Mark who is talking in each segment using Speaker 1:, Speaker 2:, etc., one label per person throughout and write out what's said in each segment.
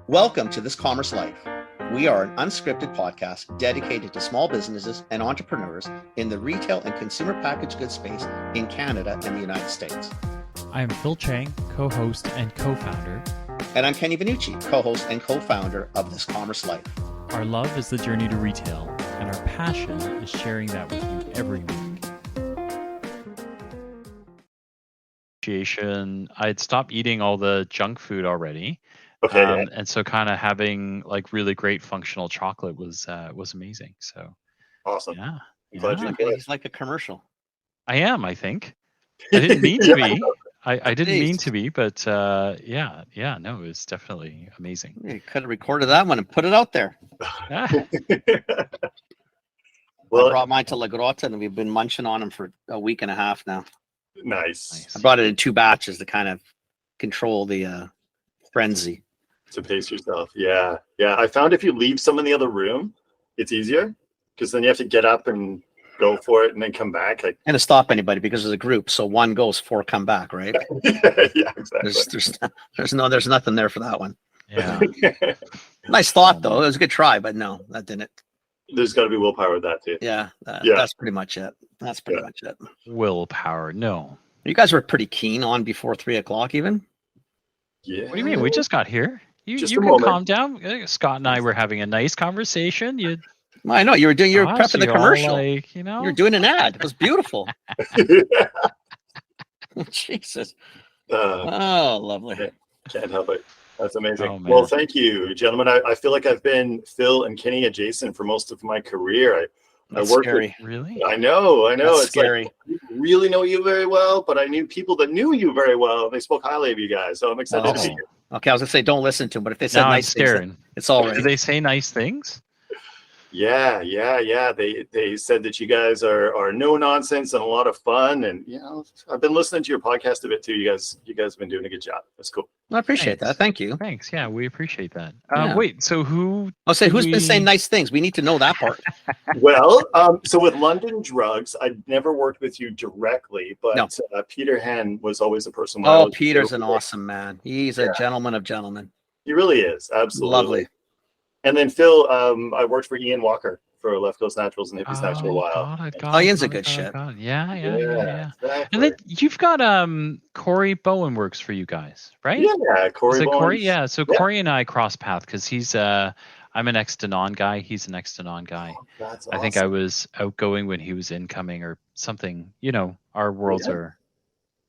Speaker 1: Welcome to This Commerce Life. We are an unscripted podcast dedicated to small businesses and entrepreneurs in the retail and consumer packaged goods space in Canada and the United States.
Speaker 2: I am Phil Chang, co-host and co-founder.
Speaker 1: And I'm Kenny Vanucci, co-host and co-founder of This Commerce Life.
Speaker 2: Our love is the journey to retail, and our passion is sharing that with you every week. I'd stopped eating all the junk food already.
Speaker 3: Okay.
Speaker 2: And so kind of having like really great functional chocolate was amazing. So
Speaker 3: Awesome.
Speaker 2: yeah.
Speaker 3: I'm glad you enjoyed it.
Speaker 1: It's like a commercial.
Speaker 2: I am, I think. I didn't mean to
Speaker 3: Yeah.
Speaker 2: be. I didn't mean to be, but no, it was definitely amazing.
Speaker 1: You could have recorded that one and put it out there.
Speaker 2: Ah,
Speaker 1: I
Speaker 3: Well,
Speaker 1: brought mine to La Grotta and we've been munching on them for a week and a half now.
Speaker 3: nice
Speaker 1: I brought it in 2 batches to kind of control the frenzy.
Speaker 3: to pace yourself. Yeah. I found if you leave some in the other room, it's easier because then you have to get up and go for it and then come back. Like,
Speaker 1: And to stop anybody because it's a group. So 1 goes, 4 come back, right?
Speaker 3: yeah, exactly.
Speaker 1: There's nothing there for that one.
Speaker 2: yeah.
Speaker 1: Nice thought though. It was a good try, but no, that didn't.
Speaker 3: There's got to be willpower with that too.
Speaker 1: Yeah,
Speaker 3: Yeah.
Speaker 1: that's pretty much it. That's pretty much it.
Speaker 2: Willpower. No.
Speaker 1: You guys were pretty keen on before 3 o'clock even.
Speaker 3: Yeah.
Speaker 2: What do you mean? We just got here. You
Speaker 3: Just
Speaker 2: you
Speaker 3: a
Speaker 2: can
Speaker 3: moment.
Speaker 2: calm down. Scott and I were having a nice conversation. You
Speaker 1: Well, I know you were prepping the
Speaker 2: you all,
Speaker 1: commercial.
Speaker 2: like, you know.
Speaker 1: You were doing an ad. It was beautiful. Jesus. Oh, lovely.
Speaker 3: Yeah. Can't help it. That's amazing.
Speaker 2: Oh, man.
Speaker 3: Well, thank you, gentlemen. I feel like I've been Phil and Kenny adjacent for most of my career.
Speaker 1: That's
Speaker 3: worked
Speaker 1: scary.
Speaker 2: Really?
Speaker 3: I know.
Speaker 1: That's
Speaker 3: It's
Speaker 1: scary.
Speaker 3: like, I didn't really know you very well, but I knew people that knew you very well. They spoke highly of you guys, so I'm excited to
Speaker 2: Oh.
Speaker 3: be here.
Speaker 1: Okay, I was gonna say don't listen to them, but if they said
Speaker 2: Now I'm
Speaker 1: nice things,
Speaker 2: staring.
Speaker 1: it's all
Speaker 2: Do
Speaker 1: right.
Speaker 2: they say nice things?
Speaker 3: Yeah. They said that you guys are no nonsense and a lot of fun, and I've been listening to your podcast a bit too. You guys have been doing a good job. That's cool.
Speaker 1: I appreciate
Speaker 2: Thanks.
Speaker 1: that. Thank you.
Speaker 2: Thanks. Yeah, we appreciate that.
Speaker 1: Yeah.
Speaker 2: Wait, so who?
Speaker 1: I'll say
Speaker 2: Did
Speaker 1: who's been saying
Speaker 2: we-
Speaker 1: nice things. We need to know that part.
Speaker 3: Well, so with London Drugs, I never worked with you directly, but
Speaker 1: No.
Speaker 3: Peter Hen was always a person. when I
Speaker 1: Oh,
Speaker 3: was-
Speaker 1: Peter's an awesome man. He's a gentleman of gentlemen.
Speaker 3: He really is. Absolutely.
Speaker 1: Lovely.
Speaker 3: And then Phil, I worked for Ian Walker for Left Coast Naturals and Hippie Snatch for a while.
Speaker 2: Ian's
Speaker 1: a good shit.
Speaker 2: Yeah.
Speaker 3: Exactly.
Speaker 2: And then you've got Corey Bowen works for you guys, right?
Speaker 3: Yeah, Corey.
Speaker 2: Is it Corey?
Speaker 3: Bowens.
Speaker 2: Yeah. So
Speaker 3: Yeah.
Speaker 2: Corey and I cross paths because he's I'm an ex-Danon guy. He's an ex-Danon guy.
Speaker 3: That's
Speaker 2: I think I
Speaker 3: awesome.
Speaker 2: was outgoing when he was incoming or something. You know, our worlds
Speaker 3: Yeah.
Speaker 2: are.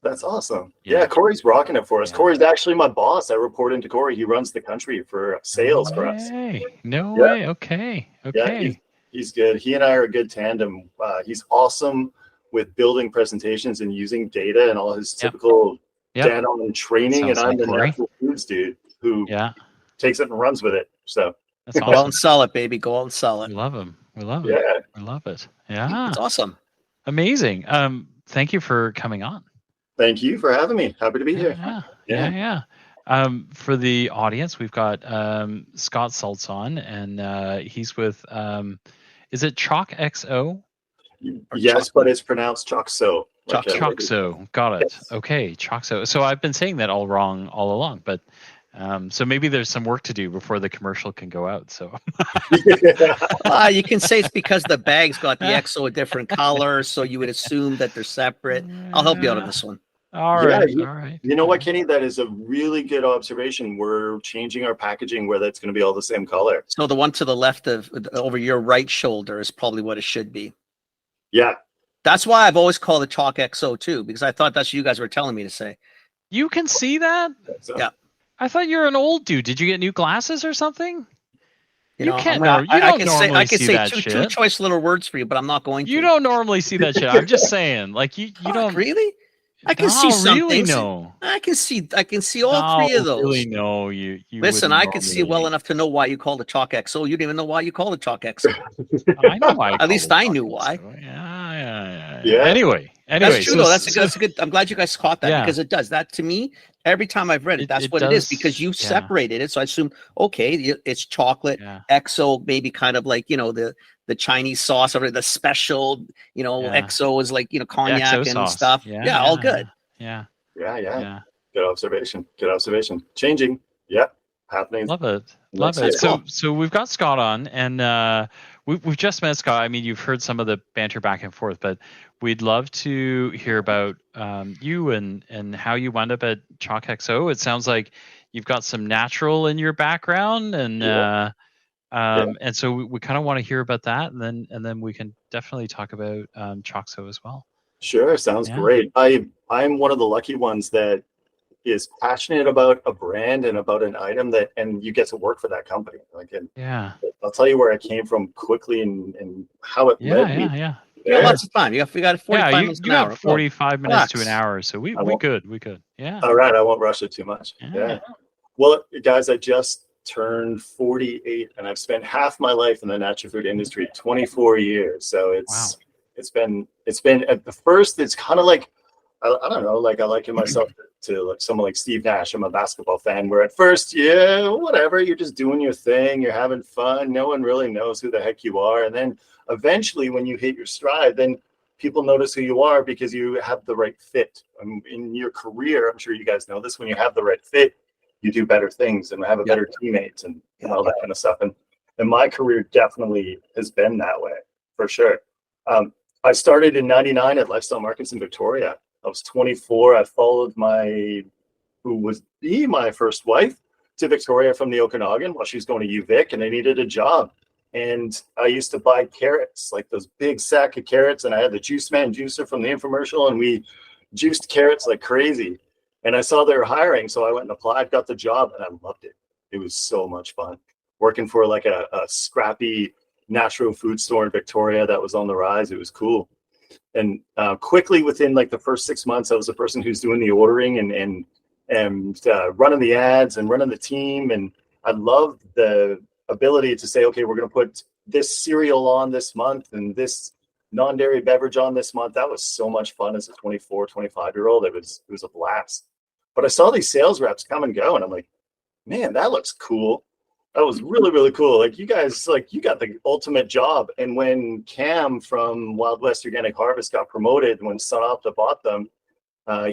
Speaker 3: That's awesome.
Speaker 2: Yeah.
Speaker 3: Yeah, Corey's rocking it for us.
Speaker 2: Yeah.
Speaker 3: Corey's actually my boss. I report into Corey. He runs the country for sales for us.
Speaker 2: No
Speaker 3: Yeah.
Speaker 2: way. Okay.
Speaker 3: Yeah, he's good. He and I are a good tandem. He's awesome with building presentations and using data and all his
Speaker 2: Yep.
Speaker 3: typical
Speaker 2: Yep.
Speaker 3: data and training.
Speaker 2: Sounds
Speaker 3: And I'm
Speaker 2: like
Speaker 3: the
Speaker 2: Corey.
Speaker 3: natural foods dude who
Speaker 2: Yeah.
Speaker 3: takes it and runs with it. So
Speaker 2: That's
Speaker 1: Go out
Speaker 2: awesome.
Speaker 1: and sell it, baby. Go out and sell
Speaker 2: We
Speaker 1: it.
Speaker 2: love him. We love it.
Speaker 3: yeah,
Speaker 2: We love it. Yeah.
Speaker 1: It's awesome.
Speaker 2: Amazing. Thank you for coming on.
Speaker 3: thank you for having me. Happy to be here.
Speaker 2: Yeah. For the audience, we've got Scott Sulz on, and he's with is it Chocxo?
Speaker 3: Yes, but it's pronounced Chocxo.
Speaker 2: Chocxo. Got it.
Speaker 3: Yes.
Speaker 2: Okay, Chocxo. So I've been saying that all wrong all along, but so maybe there's some work to do before the commercial can go out. So
Speaker 1: You can say it's because the bag's got the XO a different color, so you would assume that they're separate. I'll help you out on this one.
Speaker 2: all
Speaker 3: Yeah,
Speaker 2: right,
Speaker 3: you-
Speaker 2: all right.
Speaker 3: You know what, Kenny? That is a really good observation. We're changing our packaging where that's going to be all the same color.
Speaker 1: So the one to the left of over your right shoulder is probably what it should be.
Speaker 3: Yeah.
Speaker 1: That's why I've always called it Chalk XO too, because I thought that's what you guys were telling me to say.
Speaker 2: You can see that?
Speaker 3: So,
Speaker 1: Yeah.
Speaker 2: I thought you're an old dude. Did you get new glasses or something?
Speaker 1: You
Speaker 2: You
Speaker 1: know,
Speaker 2: can't
Speaker 1: I mean,
Speaker 2: nor- you
Speaker 1: I
Speaker 2: don't
Speaker 1: can say
Speaker 2: normally
Speaker 1: I can
Speaker 2: see
Speaker 1: say
Speaker 2: that
Speaker 1: two
Speaker 2: shit.
Speaker 1: choice little words for you, but I'm not going to.
Speaker 2: You don't normally see that shit. I'm just saying, like you
Speaker 1: Fuck,
Speaker 2: don't
Speaker 1: really. I can see some
Speaker 2: really
Speaker 1: things.
Speaker 2: no.
Speaker 1: I can see all 3 of those.
Speaker 2: Really, no. You
Speaker 1: Listen,
Speaker 2: wouldn't
Speaker 1: I can see well
Speaker 2: normally.
Speaker 1: enough to know why you called it Chalk XO. You didn't even know why you called it Chalk XO.
Speaker 2: I know why.
Speaker 1: At least I knew why.
Speaker 2: Yeah.
Speaker 3: Yeah.
Speaker 2: Anyway,
Speaker 1: That's true,
Speaker 2: so-
Speaker 1: though. That's a good. I'm glad you guys caught that
Speaker 2: Yeah.
Speaker 1: because it does that to me. Every time I've read it, that's
Speaker 2: It
Speaker 1: what it is
Speaker 2: does,
Speaker 1: because you
Speaker 2: yeah.
Speaker 1: separated it. So I assume, okay, it's chocolate.
Speaker 2: Yeah.
Speaker 1: XO, maybe kind of like, the Chinese sauce or the special,
Speaker 2: Yeah.
Speaker 1: XO is like, cognac
Speaker 2: XO
Speaker 1: and
Speaker 2: sauce.
Speaker 1: stuff.
Speaker 2: Yeah,
Speaker 1: All good.
Speaker 2: Yeah.
Speaker 3: Yeah.
Speaker 2: Yeah.
Speaker 3: Good observation. Changing. Yep. happening.
Speaker 2: Love it.
Speaker 3: Love
Speaker 2: Love it.
Speaker 3: it.
Speaker 2: So we've got Scott on, and we've just met Scott. I mean, you've heard some of the banter back and forth, but we'd love to hear about you and how you wound up at Chocxo. It sounds like you've got some natural in your background, and and so we kind of want to hear about that, and then we can definitely talk about Chocxo as well.
Speaker 3: Sure, sounds great. I'm one of the lucky ones that is passionate about a brand and about an item and you get to work for that company. I'll tell you where I came from quickly and how it led me.
Speaker 1: You got lots of time. We got 45 minutes to an hour.
Speaker 2: 45 minutes to an hour, so we could. Yeah.
Speaker 3: All right, I won't rush it too much. Yeah. Well, guys, I just turned 48 and I've spent half my life in the natural food industry, 24 years. So it's been at the first, it's kind of like, I don't know, like I liken myself to like someone like Steve Nash. I'm a basketball fan where at first, whatever, you're just doing your thing, you're having fun. No one really knows who the heck you are. And then eventually when you hit your stride, then people notice who you are because you have the right fit. In your career, I'm sure you guys know this, when you have the right fit, you do better things and have a better teammates and all that kind of stuff. And my career definitely has been that way, for sure. I started in 99 at Lifestyle Markets in Victoria. I was 24. I followed who would be my first wife, to Victoria from the Okanagan while she was going to UVic, and I needed a job. And I used to buy carrots, like those big sack of carrots, and I had the Juice Man juicer from the infomercial, and we juiced carrots like crazy. And I saw they were hiring, so I went and applied, got the job, and I loved it. It was so much fun. Working for like a scrappy natural food store in Victoria that was on the rise. It was cool. And quickly within like the first 6 months, I was the person who's doing the ordering and running the ads and running the team. And I loved the ability to say, okay, we're going to put this cereal on this month and this non-dairy beverage on this month. That was so much fun as a 24, 25-year-old. It was a blast. But I saw these sales reps come and go, and I'm like, man, that looks cool. That was really, really cool. Like, you guys, like, you got the ultimate job. And when Cam from Wild West Organic Harvest got promoted, when SunOpta bought them,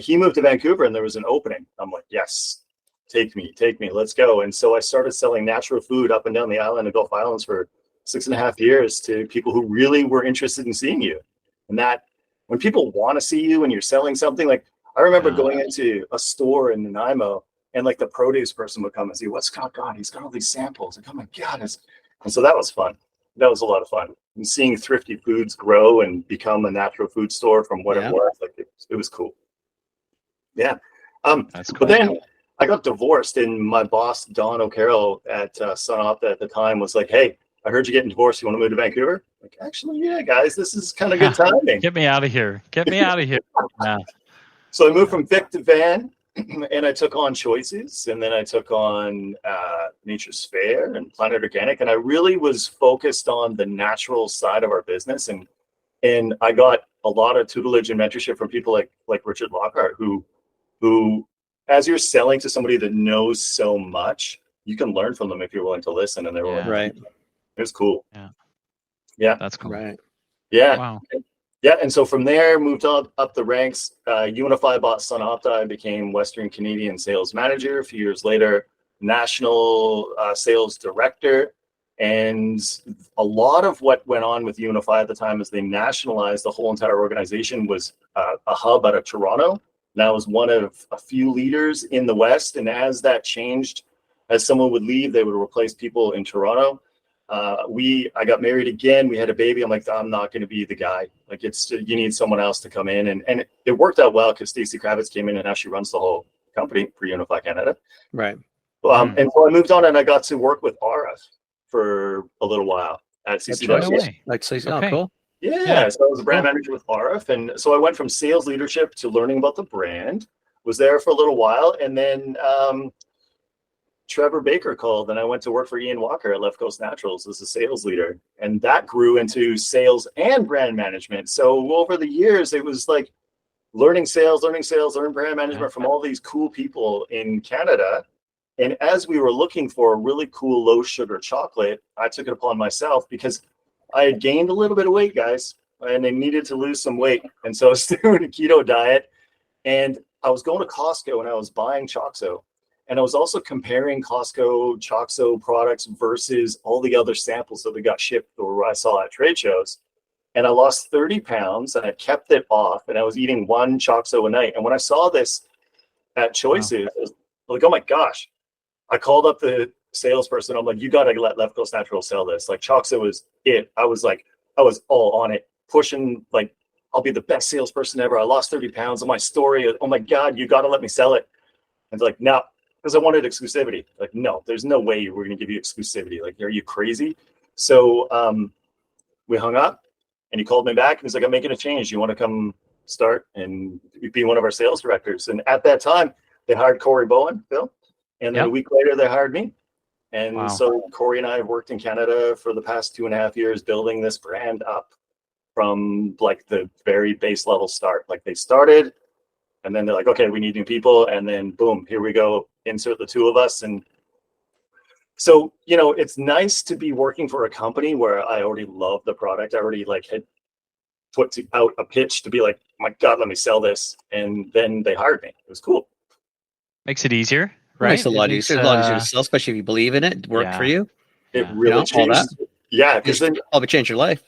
Speaker 3: he moved to Vancouver and there was an opening. I'm like, yes, take me, let's go. And so I started selling natural food up and down the island of Gulf Islands for 6.5 years to people who really were interested in seeing you. And that, when people want to see you and you're selling something, like, I remember going into a store in Nanaimo, and like the produce person would come and see, what's Scott got? He's got all these samples. Like, oh my God. And so that was fun. That was a lot of fun. And seeing Thrifty Foods grow and become a natural food store from what it was, like, it was cool. Yeah.
Speaker 2: That's cool.
Speaker 3: But then I got divorced, and my boss, Don O'Carroll at SunOpta at the time, was like, hey, I heard you're getting divorced. You want to move to Vancouver? Like, actually, yeah, guys, this is kind of good timing.
Speaker 2: Get me out of here. Yeah.
Speaker 3: So I moved from Vic to Van, and I took on Choices, and then I took on Nature's Fair and Planet Organic, and I really was focused on the natural side of our business, and I got a lot of tutelage and mentorship from people like Richard Lockhart, who as you're selling to somebody that knows so much, you can learn from them if you're willing to listen, and they were
Speaker 1: right.
Speaker 3: It was cool. Yeah,
Speaker 2: that's cool.
Speaker 1: Right.
Speaker 3: Yeah.
Speaker 2: Wow.
Speaker 3: Yeah, and so from there, moved up the ranks. Unify bought SunOpta. I became Western Canadian sales manager. A few years later, national sales director. And a lot of what went on with Unify at the time is they nationalized the whole entire organization, was a hub out of Toronto. And I was one of a few leaders in the West. And as that changed, as someone would leave, they would replace people in Toronto. I got married again. We had a baby. I'm like, I'm not going to be the guy. Like, you need someone else to come in. And it worked out well because Stacey Kravitz came in, and now she runs the whole company for Unify Canada.
Speaker 1: Right.
Speaker 3: And so I moved on, and I got to work with Ara for a little while at CCW.
Speaker 1: Like, so,
Speaker 2: okay.
Speaker 1: cool.
Speaker 3: Yeah. So I was a brand manager with RF. And so I went from sales leadership to learning about the brand, was there for a little while. And then Trevor Baker called, and I went to work for Ian Walker at Left Coast Naturals as a sales leader. And that grew into sales and brand management. So over the years, it was like learning sales, learn brand management from all these cool people in Canada. And as we were looking for a really cool low sugar chocolate, I took it upon myself because I had gained a little bit of weight, guys, and I needed to lose some weight. And so I was doing a keto diet, and I was going to Costco and I was buying Chocxo. And I was also comparing Costco, Chocxo products versus all the other samples that we got shipped or I saw at trade shows. And I lost 30 pounds and I kept it off, and I was eating one Chocxo a night. And when I saw this at Choices, I was like, oh my gosh. I called up the salesperson. I'm like, you got to let Left Coast Natural sell this. Like, Chocxo was it. I was all on it, pushing, like, I'll be the best salesperson ever. I lost 30 pounds on my story. Oh my God, you got to let me sell it. And they're like, no, because I wanted exclusivity. Like, no, there's no way we're going to give you exclusivity. Like, are you crazy? So we hung up. And he called me back and he's like, I'm making a change. You want to come start and be one of our sales directors? And at that time, they hired Corey Bowen, Phil. And then a week later, they hired me. And so Corey and I have worked in Canada for the past 2.5 years, building this brand up from like the very base level start. Like, they started and then they're like, okay, we need new people. And then boom, here we go. Insert the two of us. And so, you know, it's nice to be working for a company where I already love the product. I already like had put out a pitch to be like, my God, let me sell this. And then they hired me. It was cool.
Speaker 2: Makes it easier, right?
Speaker 4: Makes it a lot easier. A lot easier to sell, especially if you believe in it. It worked for you.
Speaker 3: It really changed. Yeah, because then
Speaker 4: probably change your life.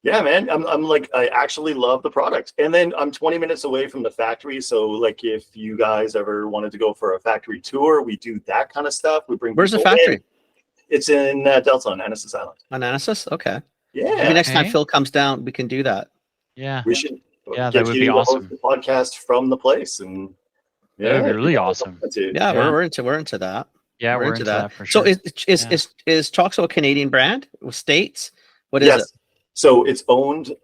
Speaker 3: Yeah, man. I'm like, I actually love the product. And then I'm 20 minutes away from the factory. So like, if you guys ever wanted to go for a factory tour, we do that kind of stuff. We bring.
Speaker 4: Where's the factory?
Speaker 3: In. It's in Delta on Annacis Island.
Speaker 4: On Annacis? Okay.
Speaker 3: Yeah.
Speaker 4: Maybe next time Phil comes down, we can do that.
Speaker 2: Yeah.
Speaker 3: We should.
Speaker 2: Yeah, that would be awesome.
Speaker 3: The podcast from the place, and
Speaker 2: that'd be really awesome.
Speaker 4: Yeah, we're into that.
Speaker 2: Yeah, we're into that for sure.
Speaker 4: So is Chocxo a Canadian brand with states? What is it?
Speaker 3: So it's owned.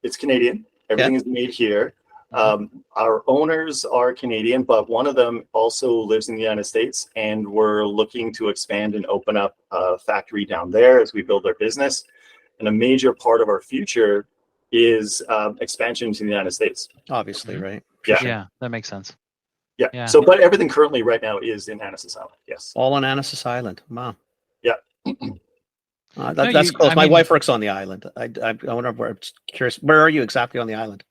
Speaker 3: It's Canadian. Everything is made here. Our owners are Canadian, but one of them also lives in the United States, and we're looking to expand and open up a factory down there as we build our business. And a major part of our future is expansion to the United States.
Speaker 4: Obviously, right?
Speaker 2: Yeah, that makes sense.
Speaker 3: Yeah. So, but everything currently right now is in Annacis Island. Yes.
Speaker 4: All on Annacis Island. Wow.
Speaker 3: Yeah.
Speaker 4: That's close. My wife works on the island. I wonder where. I'm curious. Where are you exactly on the island?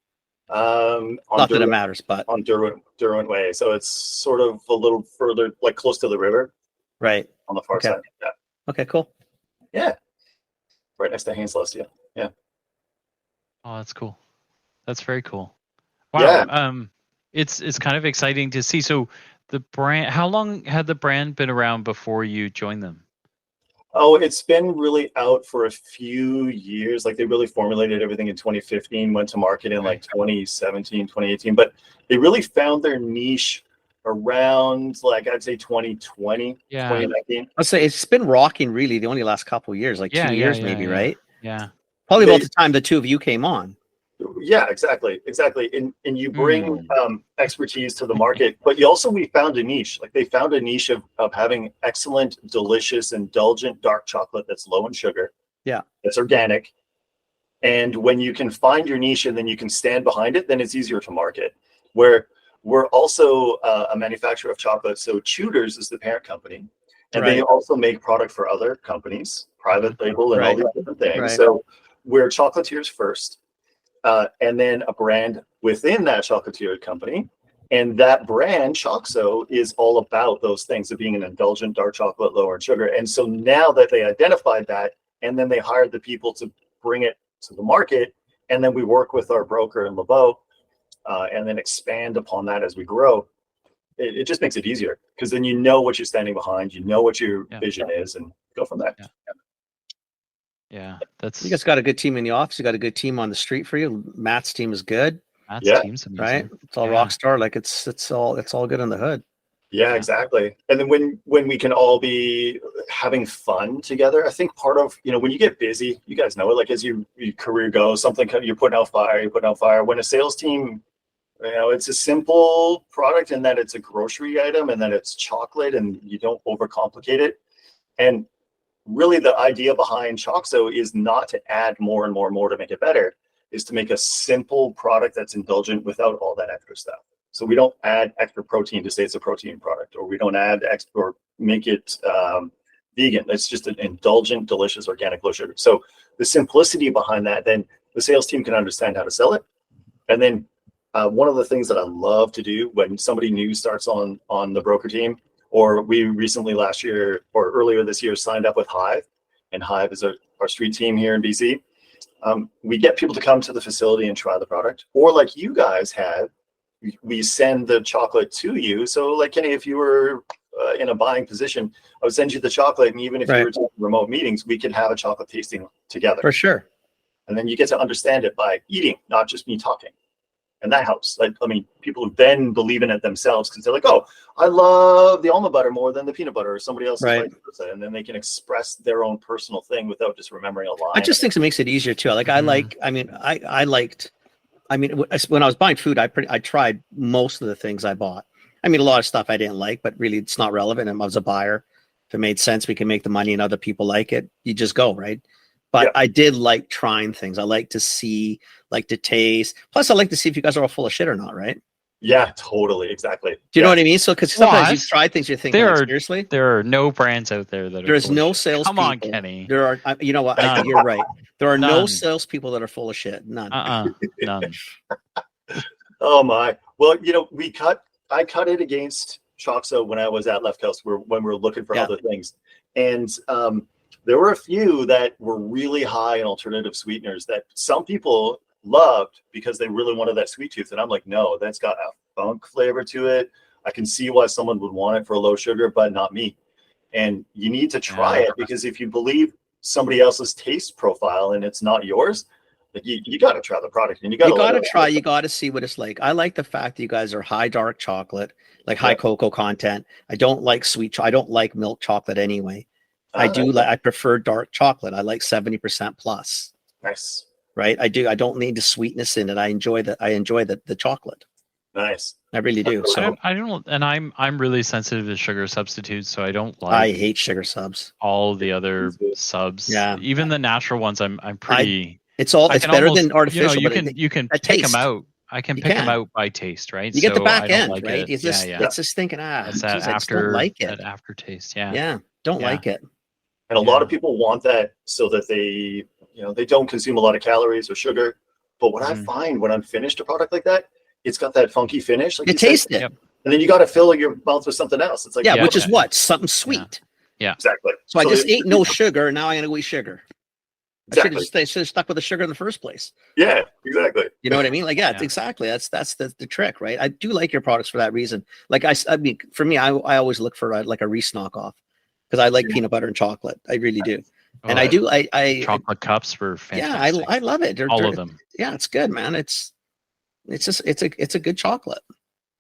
Speaker 4: Not that it matters, but
Speaker 3: on Derwent Way. So it's sort of a little further, like close to the river.
Speaker 4: Right.
Speaker 3: On the far side. Yeah.
Speaker 4: Okay. Cool.
Speaker 3: Yeah. Right next to Haines. Yeah.
Speaker 2: Oh, that's cool. That's very cool. Wow. Yeah. It's kind of exciting to see. So the brand, how long had the brand been around before you joined them?
Speaker 3: Oh, it's been really out for a few years. Like, they really formulated everything in 2015, went to market in like 2017, 2018, but they really found their niche around, like, I'd say 2020, 2019.
Speaker 4: I'd say it's been rocking really the only last couple of years, like 2 years maybe, right?
Speaker 2: Yeah.
Speaker 4: Probably about the time the two of you came on.
Speaker 3: Yeah, exactly. And you bring expertise to the market, but we found a niche. Like, they found a niche of having excellent, delicious, indulgent dark chocolate that's low in sugar.
Speaker 4: Yeah.
Speaker 3: That's organic. And when you can find your niche and then you can stand behind it, then it's easier to market. Where we're also a manufacturer of chocolate. So Tudors is the parent company. And they also make product for other companies, private label and all these different things.
Speaker 4: Right.
Speaker 3: So we're chocolatiers first. And then a brand within that chocolatier company. And that brand, Chocxo, is all about those things of being an indulgent dark chocolate, lower in sugar. And so now that they identified that, and then they hired the people to bring it to the market, and then we work with our broker in Lebeau, and then expand upon that as we grow, it just makes it easier, because then you know what you're standing behind, you know what your vision is, and go from there.
Speaker 2: Yeah, that's.
Speaker 4: You guys got a good team in the office. You got a good team on the street for you. Matt's team is good.
Speaker 2: Matt's team's amazing.
Speaker 4: Right? It's all rock star. Like it's all good in the hood.
Speaker 3: Yeah, exactly. And then when we can all be having fun together, I think part of, when you get busy, you guys know it, like as your career goes, something you're putting out fire. When a sales team, it's a simple product in that it's a grocery item and that it's chocolate and you don't overcomplicate it. And really the idea behind Chocxo is not to add more and more to make it better, is to make a simple product that's indulgent without all that extra stuff. So we don't add extra protein to say it's a protein product, or we don't add extra or make it vegan. It's just an indulgent, delicious, organic, low sugar. So the simplicity behind that, then the sales team can understand how to sell it. And then one of the things that I love to do when somebody new starts on the broker team, or we recently last year or earlier this year signed up with Hive, and Hive is our street team here in BC. We get people to come to the facility and try the product, or like you guys have, we send the chocolate to you. So like Kenny, if you were in a buying position, I would send you the chocolate, and even if you were taking remote meetings, we could have a chocolate tasting together.
Speaker 4: For sure.
Speaker 3: And then you get to understand it by eating, not just me talking. And that helps. Like, I mean, people then believe in it themselves because they're like, oh, I love the almond butter more than the peanut butter, or somebody else.
Speaker 4: Right.
Speaker 3: And then they can express their own personal thing without just remembering a line.
Speaker 4: I just think it makes it easier too. Like I liked, when I was buying food, I tried most of the things I bought. I mean, a lot of stuff I didn't like, but really it's not relevant. And I was a buyer. If it made sense, we can make the money and other people like it. You just go, right? But I did like trying things. I like to see, like to taste. Plus, I like to see if you guys are all full of shit or not, right?
Speaker 3: Yeah, totally. Exactly.
Speaker 4: Do you know what I mean? So, because sometimes you try things, you're thinking, seriously?
Speaker 2: There are no brands out there that are.
Speaker 4: There's no salespeople.
Speaker 2: Come on, Kenny.
Speaker 4: There are, you know what? You're right. There are no salespeople that are full of shit. None.
Speaker 2: None.
Speaker 3: Oh, my. Well, you know, I cut it against Chocxo when I was at Left Coast, when we were looking for other things. And, there were a few that were really high in alternative sweeteners that some people loved because they really wanted that sweet tooth. And I'm like, no, that's got a funk flavor to it. I can see why someone would want it for a low sugar, but not me. And you need to try it, because if you believe somebody else's taste profile and it's not yours, like you got to try the product, and you got to
Speaker 4: try. You got to see what it's like. I like the fact that you guys are high dark chocolate, like high cocoa content. I don't like I don't like milk chocolate anyway. I prefer dark chocolate. I like 70% plus.
Speaker 3: Nice.
Speaker 4: Right. I do. I don't need the sweetness in it. I enjoy the chocolate.
Speaker 3: Nice.
Speaker 4: I really do. So
Speaker 2: I don't, and I'm really sensitive to sugar substitutes, so I don't like.
Speaker 4: I hate sugar subs.
Speaker 2: All the other subs.
Speaker 4: Yeah.
Speaker 2: Even the natural ones, I'm pretty.
Speaker 4: It's better than artificial.
Speaker 2: You can pick them out. I can pick them out by taste, right?
Speaker 4: You get the back end,
Speaker 2: like
Speaker 4: right? It's just thinking,
Speaker 2: it's
Speaker 4: that
Speaker 2: aftertaste.
Speaker 4: Don't like it.
Speaker 3: And a lot of people want that so that they don't consume a lot of calories or sugar. But what I find when I'm finished a product like that, it's got that funky finish. Like
Speaker 4: you taste it.
Speaker 3: And then you got to fill your mouth with something else. It's like,
Speaker 4: which is what? Something sweet.
Speaker 2: Yeah.
Speaker 3: Exactly.
Speaker 4: So I just ate no sugar, and now I'm going to eat sugar.
Speaker 3: Exactly.
Speaker 4: I should have stuck with the sugar in the first place.
Speaker 3: Yeah, exactly.
Speaker 4: You know what I mean? Like, exactly. That's the trick, right? I do like your products for that reason. Like I mean, for me, I always look for like a Reese knockoff, because I like peanut butter and chocolate. I really do. And I do. I
Speaker 2: chocolate cups were fantastic.
Speaker 4: Yeah, I love it.
Speaker 2: All of them.
Speaker 4: Yeah, it's good, man. It's a good chocolate.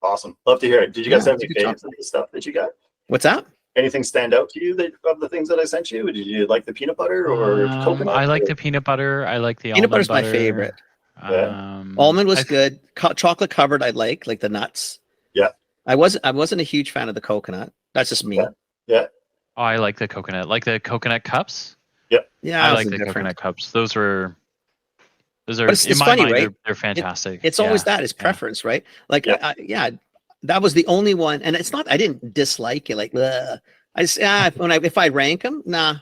Speaker 3: Awesome. Love to hear it. Did you guys have any favorites of the stuff that you got?
Speaker 4: What's that?
Speaker 3: Anything stand out to you of the things that I sent you? Did you like the peanut butter or coconut?
Speaker 2: I like the peanut butter. I like the
Speaker 4: peanut butter's
Speaker 2: butter.
Speaker 4: My favorite.
Speaker 3: Yeah.
Speaker 4: Almond was good. Chocolate covered, I like the nuts.
Speaker 3: Yeah.
Speaker 4: I wasn't a huge fan of the coconut. That's just me.
Speaker 3: Yeah.
Speaker 2: Oh, I like the coconut. Like the coconut cups.
Speaker 3: Yep.
Speaker 2: Yeah, I like the coconut cups. Those are
Speaker 4: but it's funny, mind, right?
Speaker 2: They're fantastic.
Speaker 4: It's always that is preference, right? Like, that was the only one, and it's not. I didn't dislike it. Like, I just if I rank them, nah.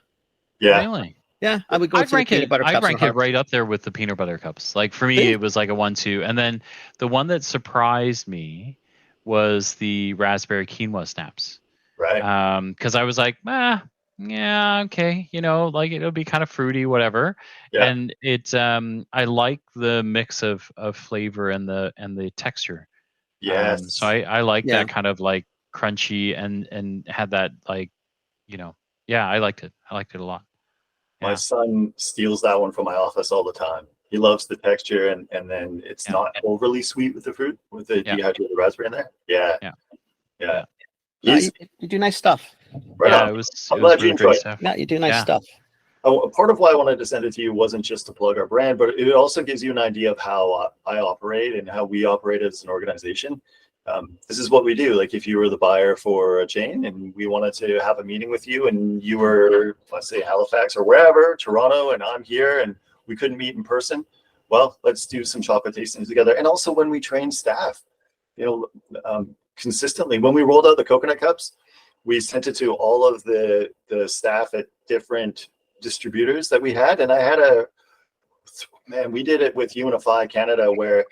Speaker 2: Yeah. Really?
Speaker 4: Yeah, I would go. I'd rank it.
Speaker 2: I'd rank it right up there with the peanut butter cups. Like for me, it was like a 1-2, and then the one that surprised me was the raspberry quinoa snaps.
Speaker 3: Right.
Speaker 2: Because I was like, yeah, okay, like it'll be kind of fruity, whatever.
Speaker 3: Yeah.
Speaker 2: And it, I like the mix of flavor and the texture.
Speaker 3: Yes.
Speaker 2: So I like that kind of like crunchy and had that like, I liked it. I liked it a lot.
Speaker 3: My son steals that one from my office all the time. He loves the texture and then it's not overly sweet with the fruit, with the dehydrated raspberry in there. Yeah.
Speaker 4: You do nice stuff.
Speaker 3: Right on. I'm glad you enjoyed it.
Speaker 4: Yeah, you do nice stuff.
Speaker 3: Part of why I wanted to send it to you wasn't just to plug our brand, but it also gives you an idea of how I operate and how we operate as an organization. This is what we do. Like if you were the buyer for a chain and we wanted to have a meeting with you and you were, let's say Halifax or wherever, Toronto, and I'm here and we couldn't meet in person, well, let's do some chocolate tastings together. And also when we train staff, consistently, when we rolled out the coconut cups, we sent it to all of the staff at different distributors that we had. And I had we did it with Unify Canada where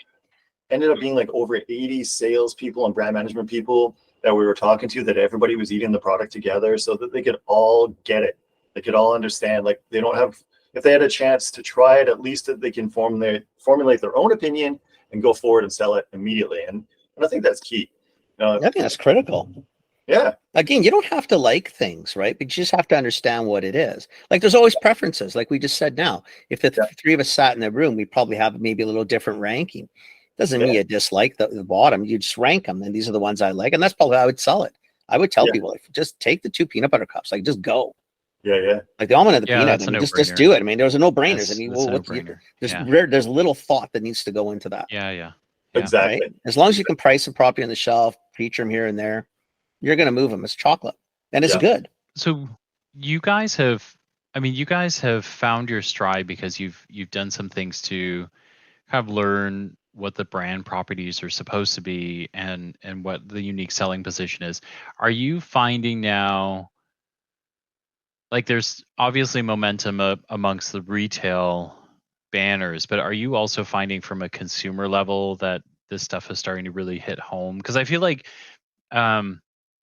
Speaker 3: ended up being like over 80 salespeople and brand management people that we were talking to, that everybody was eating the product together so that they could all get it. They could all understand, like they don't have, if they had a chance to try it, at least that they can formulate their own opinion and go forward and sell it immediately. And I think that's key.
Speaker 4: I think that's critical.
Speaker 3: Yeah.
Speaker 4: Again, you don't have to like things, right? But you just have to understand what it is. Like there's always preferences, like we just said now. If the three of us sat in the room, we'd probably have maybe a little different ranking. Doesn't mean you dislike the bottom. You just rank them, and these are the ones I like. And that's probably how I would sell it. I would tell people, like, just take the 2 peanut butter cups. Like, just go.
Speaker 3: Yeah.
Speaker 4: Like the almond and the peanut. I mean, just do it. I mean, there's a no-brainers. I mean, there's little thought that needs to go into that.
Speaker 2: Yeah.
Speaker 3: Exactly.
Speaker 4: Right? As long as you can price them properly on the shelf, feature them here and there, you're going to move them. It's chocolate, and it's good.
Speaker 2: So you guys have found your stride because you've done some things to kind of learn what the brand properties are supposed to be and what the unique selling position is. Are you finding now, like there's obviously momentum amongst the retail banners, but are you also finding from a consumer level that this stuff is starting to really hit home? Because I feel like,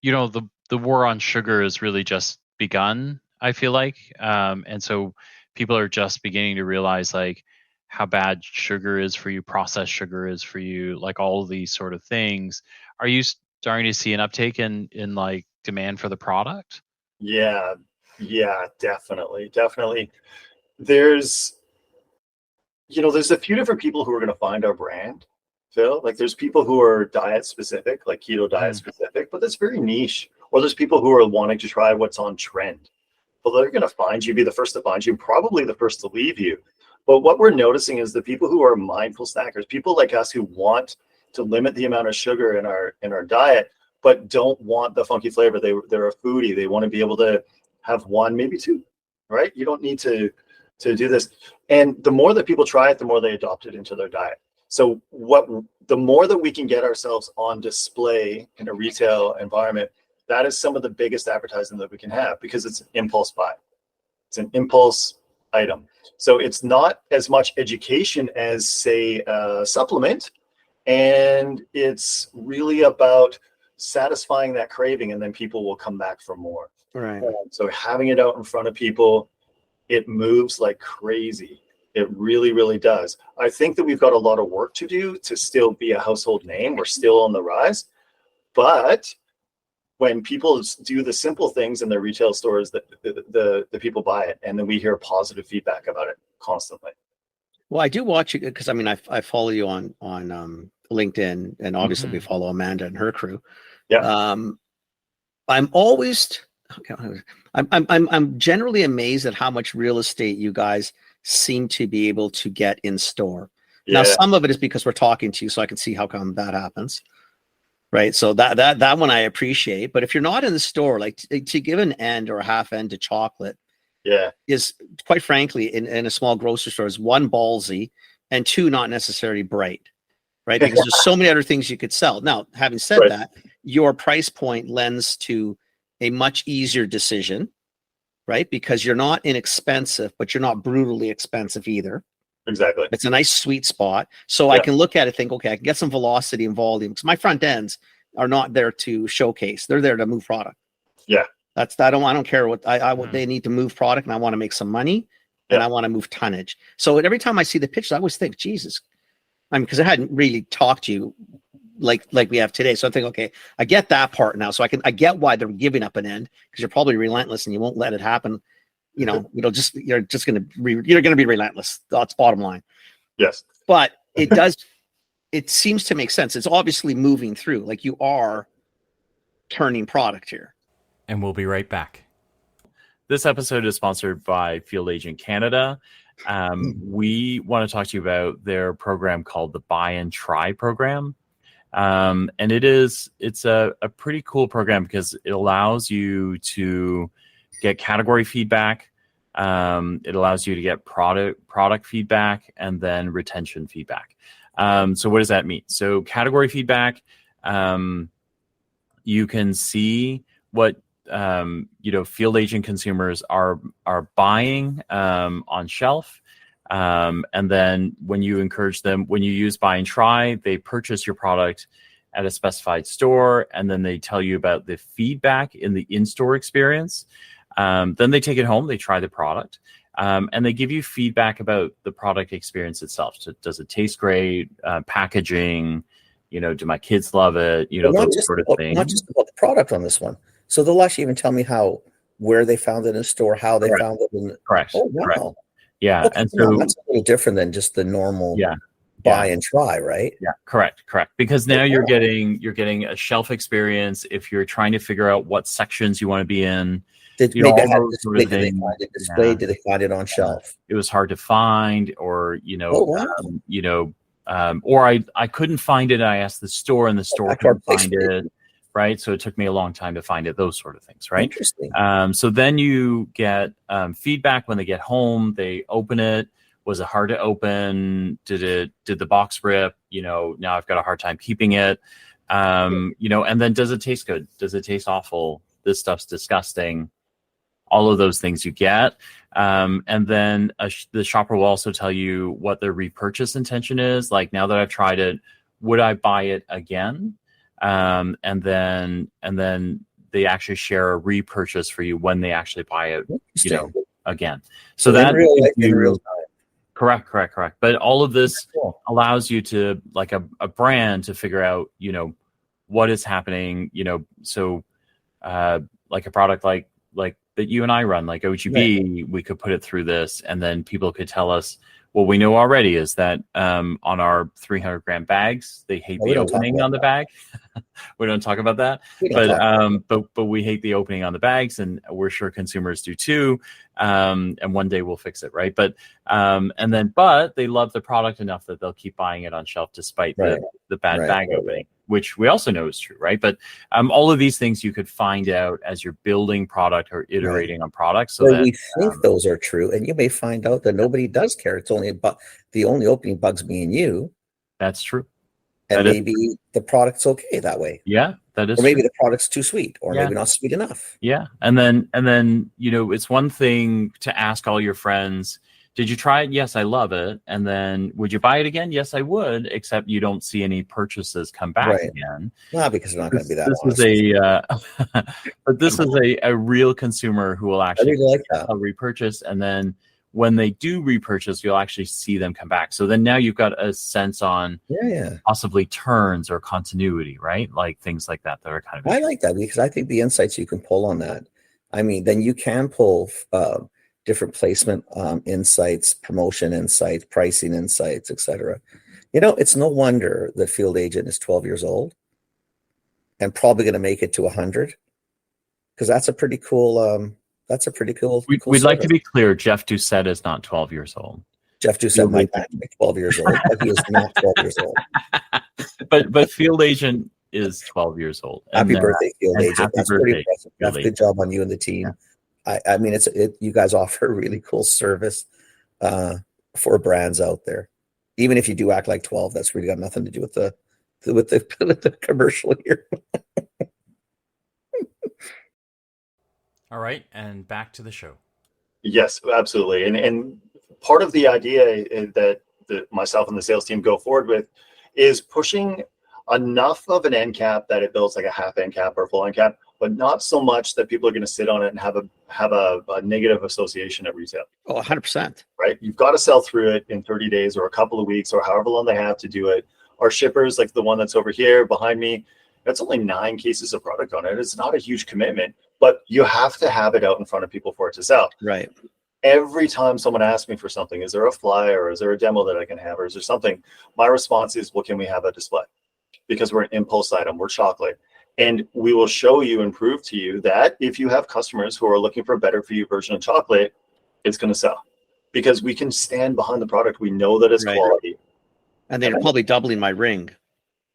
Speaker 2: the war on sugar has really just begun, I feel like. And so people are just beginning to realize like how bad sugar is for you, processed sugar is for you, like all of these sort of things. Are you starting to see an uptake in like demand for the product?
Speaker 3: Yeah, definitely. There's a few different people who are going to find our brand, Phil. Like there's people who are diet specific, like keto diet specific, but that's very niche. Or there's people who are wanting to try what's on trend. Well, they're going to find you, be the first to find you, probably the first to leave you. But what we're noticing is the people who are mindful snackers, people like us who want to limit the amount of sugar in our diet, but don't want the funky flavor. They're a foodie. They want to be able to have one, maybe two, right? You don't need to do this. And the more that people try it, the more they adopt it into their diet. So the more that we can get ourselves on display in a retail environment, that is some of the biggest advertising that we can have, because it's an impulse buy. It's an impulse item. So it's not as much education as, say, a supplement. And it's really about satisfying that craving, and then people will come back for more.
Speaker 4: Right.
Speaker 3: So having it out in front of people, it moves like crazy. It really, really does. I think that we've got a lot of work to do to still be a household name. We're still on the rise. But when people do the simple things in their retail stores, the people buy it, and then we hear positive feedback about it constantly.
Speaker 4: Well, I do watch you because I mean I follow you on LinkedIn, and obviously we follow Amanda and her crew.
Speaker 3: Yeah.
Speaker 4: I'm generally amazed at how much real estate you guys seem to be able to get in store. Yeah. Now, some of it is because we're talking to you, so I can see how come that happens. Right. So that one I appreciate. But if you're not in the store, like to give an end or a half end to chocolate, is quite frankly in a small grocery store is one, ballsy, and two, not necessarily bright. Right. Because there's so many other things you could sell. Now, having said that, your price point lends to a much easier decision, right? Because you're not inexpensive, but you're not brutally expensive either.
Speaker 3: Exactly.
Speaker 4: It's a nice sweet spot. So I can look at it, think, okay, I can get some velocity and volume, because my front ends are not there to showcase. They're there to move product.
Speaker 3: Yeah.
Speaker 4: I don't care what they need to move product, and I want to make some money, and I want to move tonnage. So every time I see the pictures, I always think, Jesus, I mean, because I hadn't really talked to you like we have today. So I think, okay, I get that part now. So I get why they're giving up an end, because you're probably relentless and you won't let it happen. You're going to be relentless. That's bottom line.
Speaker 3: Yes.
Speaker 4: But it seems to make sense. It's obviously moving through, like you are turning product here.
Speaker 5: And we'll be right back. This episode is sponsored by Field Agent Canada. We want to talk to you about their program called the Buy and Try program. And it's a pretty cool program because it allows you to get category feedback. It allows you to get product feedback and then retention feedback. So what does that mean? So category feedback, you can see what field agent consumers are buying on shelf. And then when you encourage them, when you use buy and try, they purchase your product at a specified store, and then they tell you about the feedback in the in-store experience. Then they take it home, they try the product, and they give you feedback about the product experience itself. So does it taste great? Packaging, do my kids love it? Those sort of things.
Speaker 6: Not just about the product on this one. So they'll actually even tell me where they found it in store, how they found it.
Speaker 5: Correct.
Speaker 6: Oh, wow.
Speaker 5: Correct. Yeah.
Speaker 6: Okay,
Speaker 5: and so
Speaker 6: that's a little different than just the normal buy and try, right?
Speaker 5: Yeah, correct. Because now you're getting a shelf experience. If you're trying to figure out what sections you want to be in,
Speaker 6: Did they find it displayed? Did they find it on shelf?
Speaker 5: It was hard to find, or or I couldn't find it. I asked the store, and the store couldn't find it. Right, so it took me a long time to find it. Those sort of things, right?
Speaker 6: Interesting.
Speaker 5: So then you get feedback when they get home. They open it. Was it hard to open? Did the box rip? Now I've got a hard time keeping it. And then does it taste good? Does it taste awful? This stuff's disgusting. All of those things you get. And then the shopper will also tell you what their repurchase intention is. Like, now that I've tried it, would I buy it again? And then they actually share a repurchase for you when they actually buy it, again. So that
Speaker 6: in real time.
Speaker 5: Correct. But all of this allows you to, like a brand, to figure out, what is happening, so like a product like that you and I run, like OGB, we could put it through this, and then people could tell us, what we know already is that on our 300-gram bags, they hate the opening on the bag. We don't talk about that, but we hate the opening on the bags, and we're sure consumers do too. And one day we'll fix it, right? But they love the product enough that they'll keep buying it on shelf despite the bad bag opening, which we also know is true, right? But all of these things you could find out as you're building product or iterating on products. So
Speaker 6: we think those are true, and you may find out that nobody does care. It's only the only opening bugs me and you.
Speaker 5: That's true.
Speaker 6: And maybe the product's okay that way.
Speaker 5: Yeah, that is.
Speaker 6: Or maybe
Speaker 5: true.
Speaker 6: the product's too sweet, or maybe not sweet enough.
Speaker 5: Yeah, and then it's one thing to ask all your friends, did you try it? Yes, I love it. And then, would you buy it again? Yes, I would. Except you don't see any purchases come back again.
Speaker 6: Well, because they're not going to be that.
Speaker 5: But this is a real consumer who will actually repurchase, and then when they do repurchase, you'll actually see them come back. So then now you've got a sense on possibly turns or continuity, right? Like things like that are kind of.
Speaker 6: I like that, because I think the insights you can pull on that. I mean, then you can pull different placement insights, promotion insights, pricing insights, etc. It's no wonder the field agent is 12 years old and probably going to make it to 100, because that's a pretty cool. We'd
Speaker 5: like to be clear. Jeff Doucette is not 12 years old.
Speaker 6: Jeff Doucette might be 12 years old, but he is not 12 years old.
Speaker 5: But field agent is 12 years old.
Speaker 6: Happy birthday, field agent. That's pretty impressive. That's a good job on you and the team. Yeah. I mean, you guys offer a really cool service for brands out there. Even if you do act like 12, that's really got nothing to do with the commercial here.
Speaker 5: All right, and back to the show.
Speaker 3: Yes, absolutely. And part of the idea that myself and the sales team go forward with is pushing enough of an end cap that it builds like a half end cap or full end cap, but not so much that people are going to sit on it and have a negative association at retail.
Speaker 4: Oh, 100%.
Speaker 3: Right? You've got to sell through it in 30 days or a couple of weeks or however long they have to do it. Our shippers, like the one that's over here behind me, that's only 9 cases of product on it. It's not a huge commitment, but you have to have it out in front of people for it to sell.
Speaker 4: Right.
Speaker 3: Every time someone asks me for something, is there a flyer or is there a demo that I can have or is there something? My response is, well, can we have a display? Because we're an impulse item, we're chocolate. And we will show you and prove to you that if you have customers who are looking for a better for you version of chocolate, it's going to sell. Because we can stand behind the product. We know that it's quality.
Speaker 4: And they're probably doubling my ring.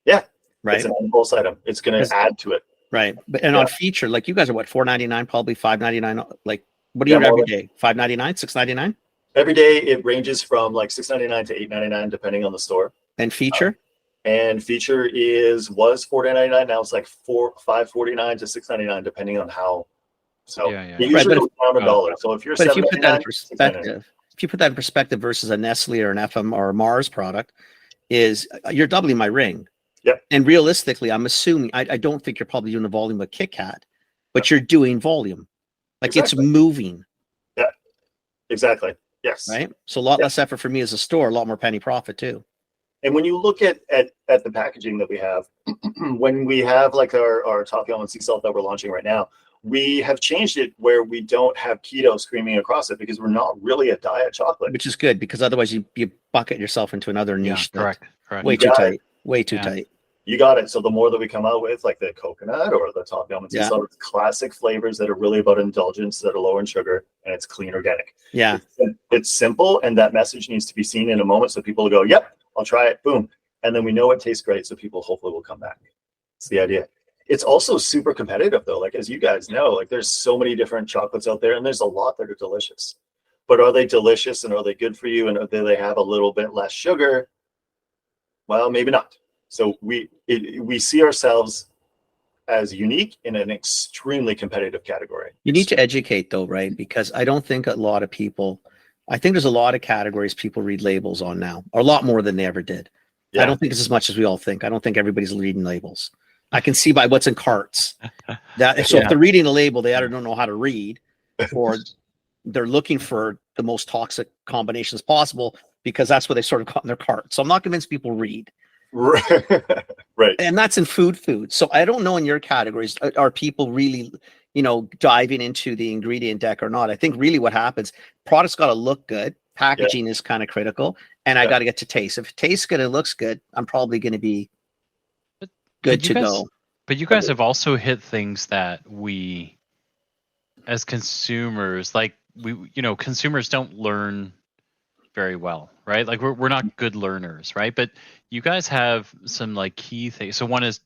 Speaker 3: Yeah.
Speaker 4: Right.
Speaker 3: It's an impulse item. It's going to add to it.
Speaker 4: Right. And on feature, like you guys are what, $4.99, probably $5.99. Like, what do you have every day? $5.99, $6.99?
Speaker 3: Every day it ranges from like $6.99 to $8.99 depending on the store.
Speaker 4: And feature?
Speaker 3: And feature was $4.99. Now it's like $5.49 to $6.99 depending on how. So you usually go down $1. So if you're,
Speaker 4: but if you put that in perspective, if you put that in perspective versus a Nestle or an FM or a Mars product, is you're doubling my ring.
Speaker 3: Yep.
Speaker 4: And realistically, I'm assuming I don't think you're probably doing the volume of Kit Kat, but you're doing volume. Like it's moving.
Speaker 3: Yeah. Exactly. Yes.
Speaker 4: Right. So a lot less effort for me as a store, a lot more penny profit too.
Speaker 3: And when you look at the packaging that we have, when we have like our toffee almond sea salt that we're launching right now, we have changed it where we don't have keto screaming across it because we're not really a diet chocolate.
Speaker 4: Which is good because otherwise you bucket yourself into another niche.
Speaker 2: Yeah, correct.
Speaker 4: Way too tight. Way too tight.
Speaker 3: You got it. So the more that we come out with, like the coconut or the toffee almond sea salt, it's classic flavors that are really about indulgence, that are low in sugar, and it's clean organic.
Speaker 4: Yeah.
Speaker 3: It's simple, and that message needs to be seen in a moment so people go, yep, I'll try it, boom. And then we know it tastes great, so people hopefully will come back. It's the idea. It's also super competitive, though. Like, as you guys know, like there's so many different chocolates out there, and there's a lot that are delicious. But are they delicious, and are they good for you, and do they have a little bit less sugar? Well, maybe not. So we see ourselves as unique in an extremely competitive category.
Speaker 4: You need to educate though, right? Because I don't think a lot of people, I think there's a lot of categories people read labels on now, or a lot more than they ever did. Yeah. I don't think it's as much as we all think. I don't think everybody's reading labels. I can see by what's in carts. If they're reading a label, they either don't know how to read or they're looking for the most toxic combinations possible because that's what they sort of got in their cart. So I'm not convinced people read.
Speaker 3: Right.
Speaker 4: And that's in food. So I don't know in your categories, are people really, diving into the ingredient deck or not? I think really what happens, products got to look good. Packaging is kind of critical. And I got to get to taste. If it tastes good, it looks good, I'm probably going to be good to go.
Speaker 2: But you guys have also hit things that we, as consumers, like consumers don't learn very well, right? Like we're not good learners, right? But you guys have some like key things. So one is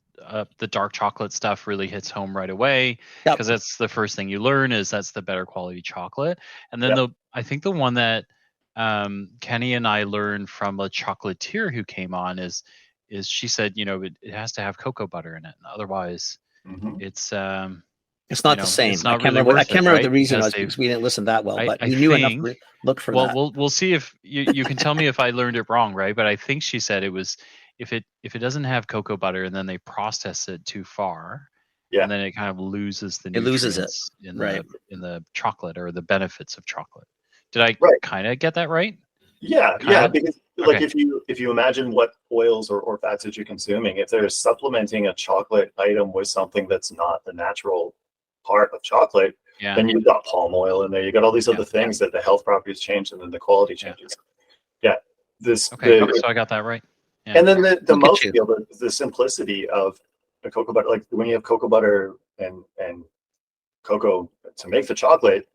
Speaker 2: the dark chocolate stuff really hits home right away because that's the first thing you learn is that's the better quality chocolate. And then I think the one that Kenny and I learned from a chocolatier who came on is she said, it has to have cocoa butter in it. Otherwise it's
Speaker 4: not the same.
Speaker 2: It's not
Speaker 4: I can't remember the reason was because we didn't listen that well, but we knew enough to look for that.
Speaker 2: Well, we'll see if you can tell me if I learned it wrong, right? But I think she said it was if it doesn't have cocoa butter and then they process it too far, and then it kind of loses the nutrients in the chocolate or the benefits of chocolate. Did I kind of get that right?
Speaker 3: Yeah, because like if you imagine what oils or fats that you're consuming, if they're supplementing a chocolate item with something that's not the natural part of chocolate, then you've got palm oil in there. You got all these other things that the health properties change and then the quality changes. So
Speaker 2: I got that right.
Speaker 3: And then the mouthfeel, the simplicity of the cocoa butter, like when you have cocoa butter and cocoa to make the chocolate,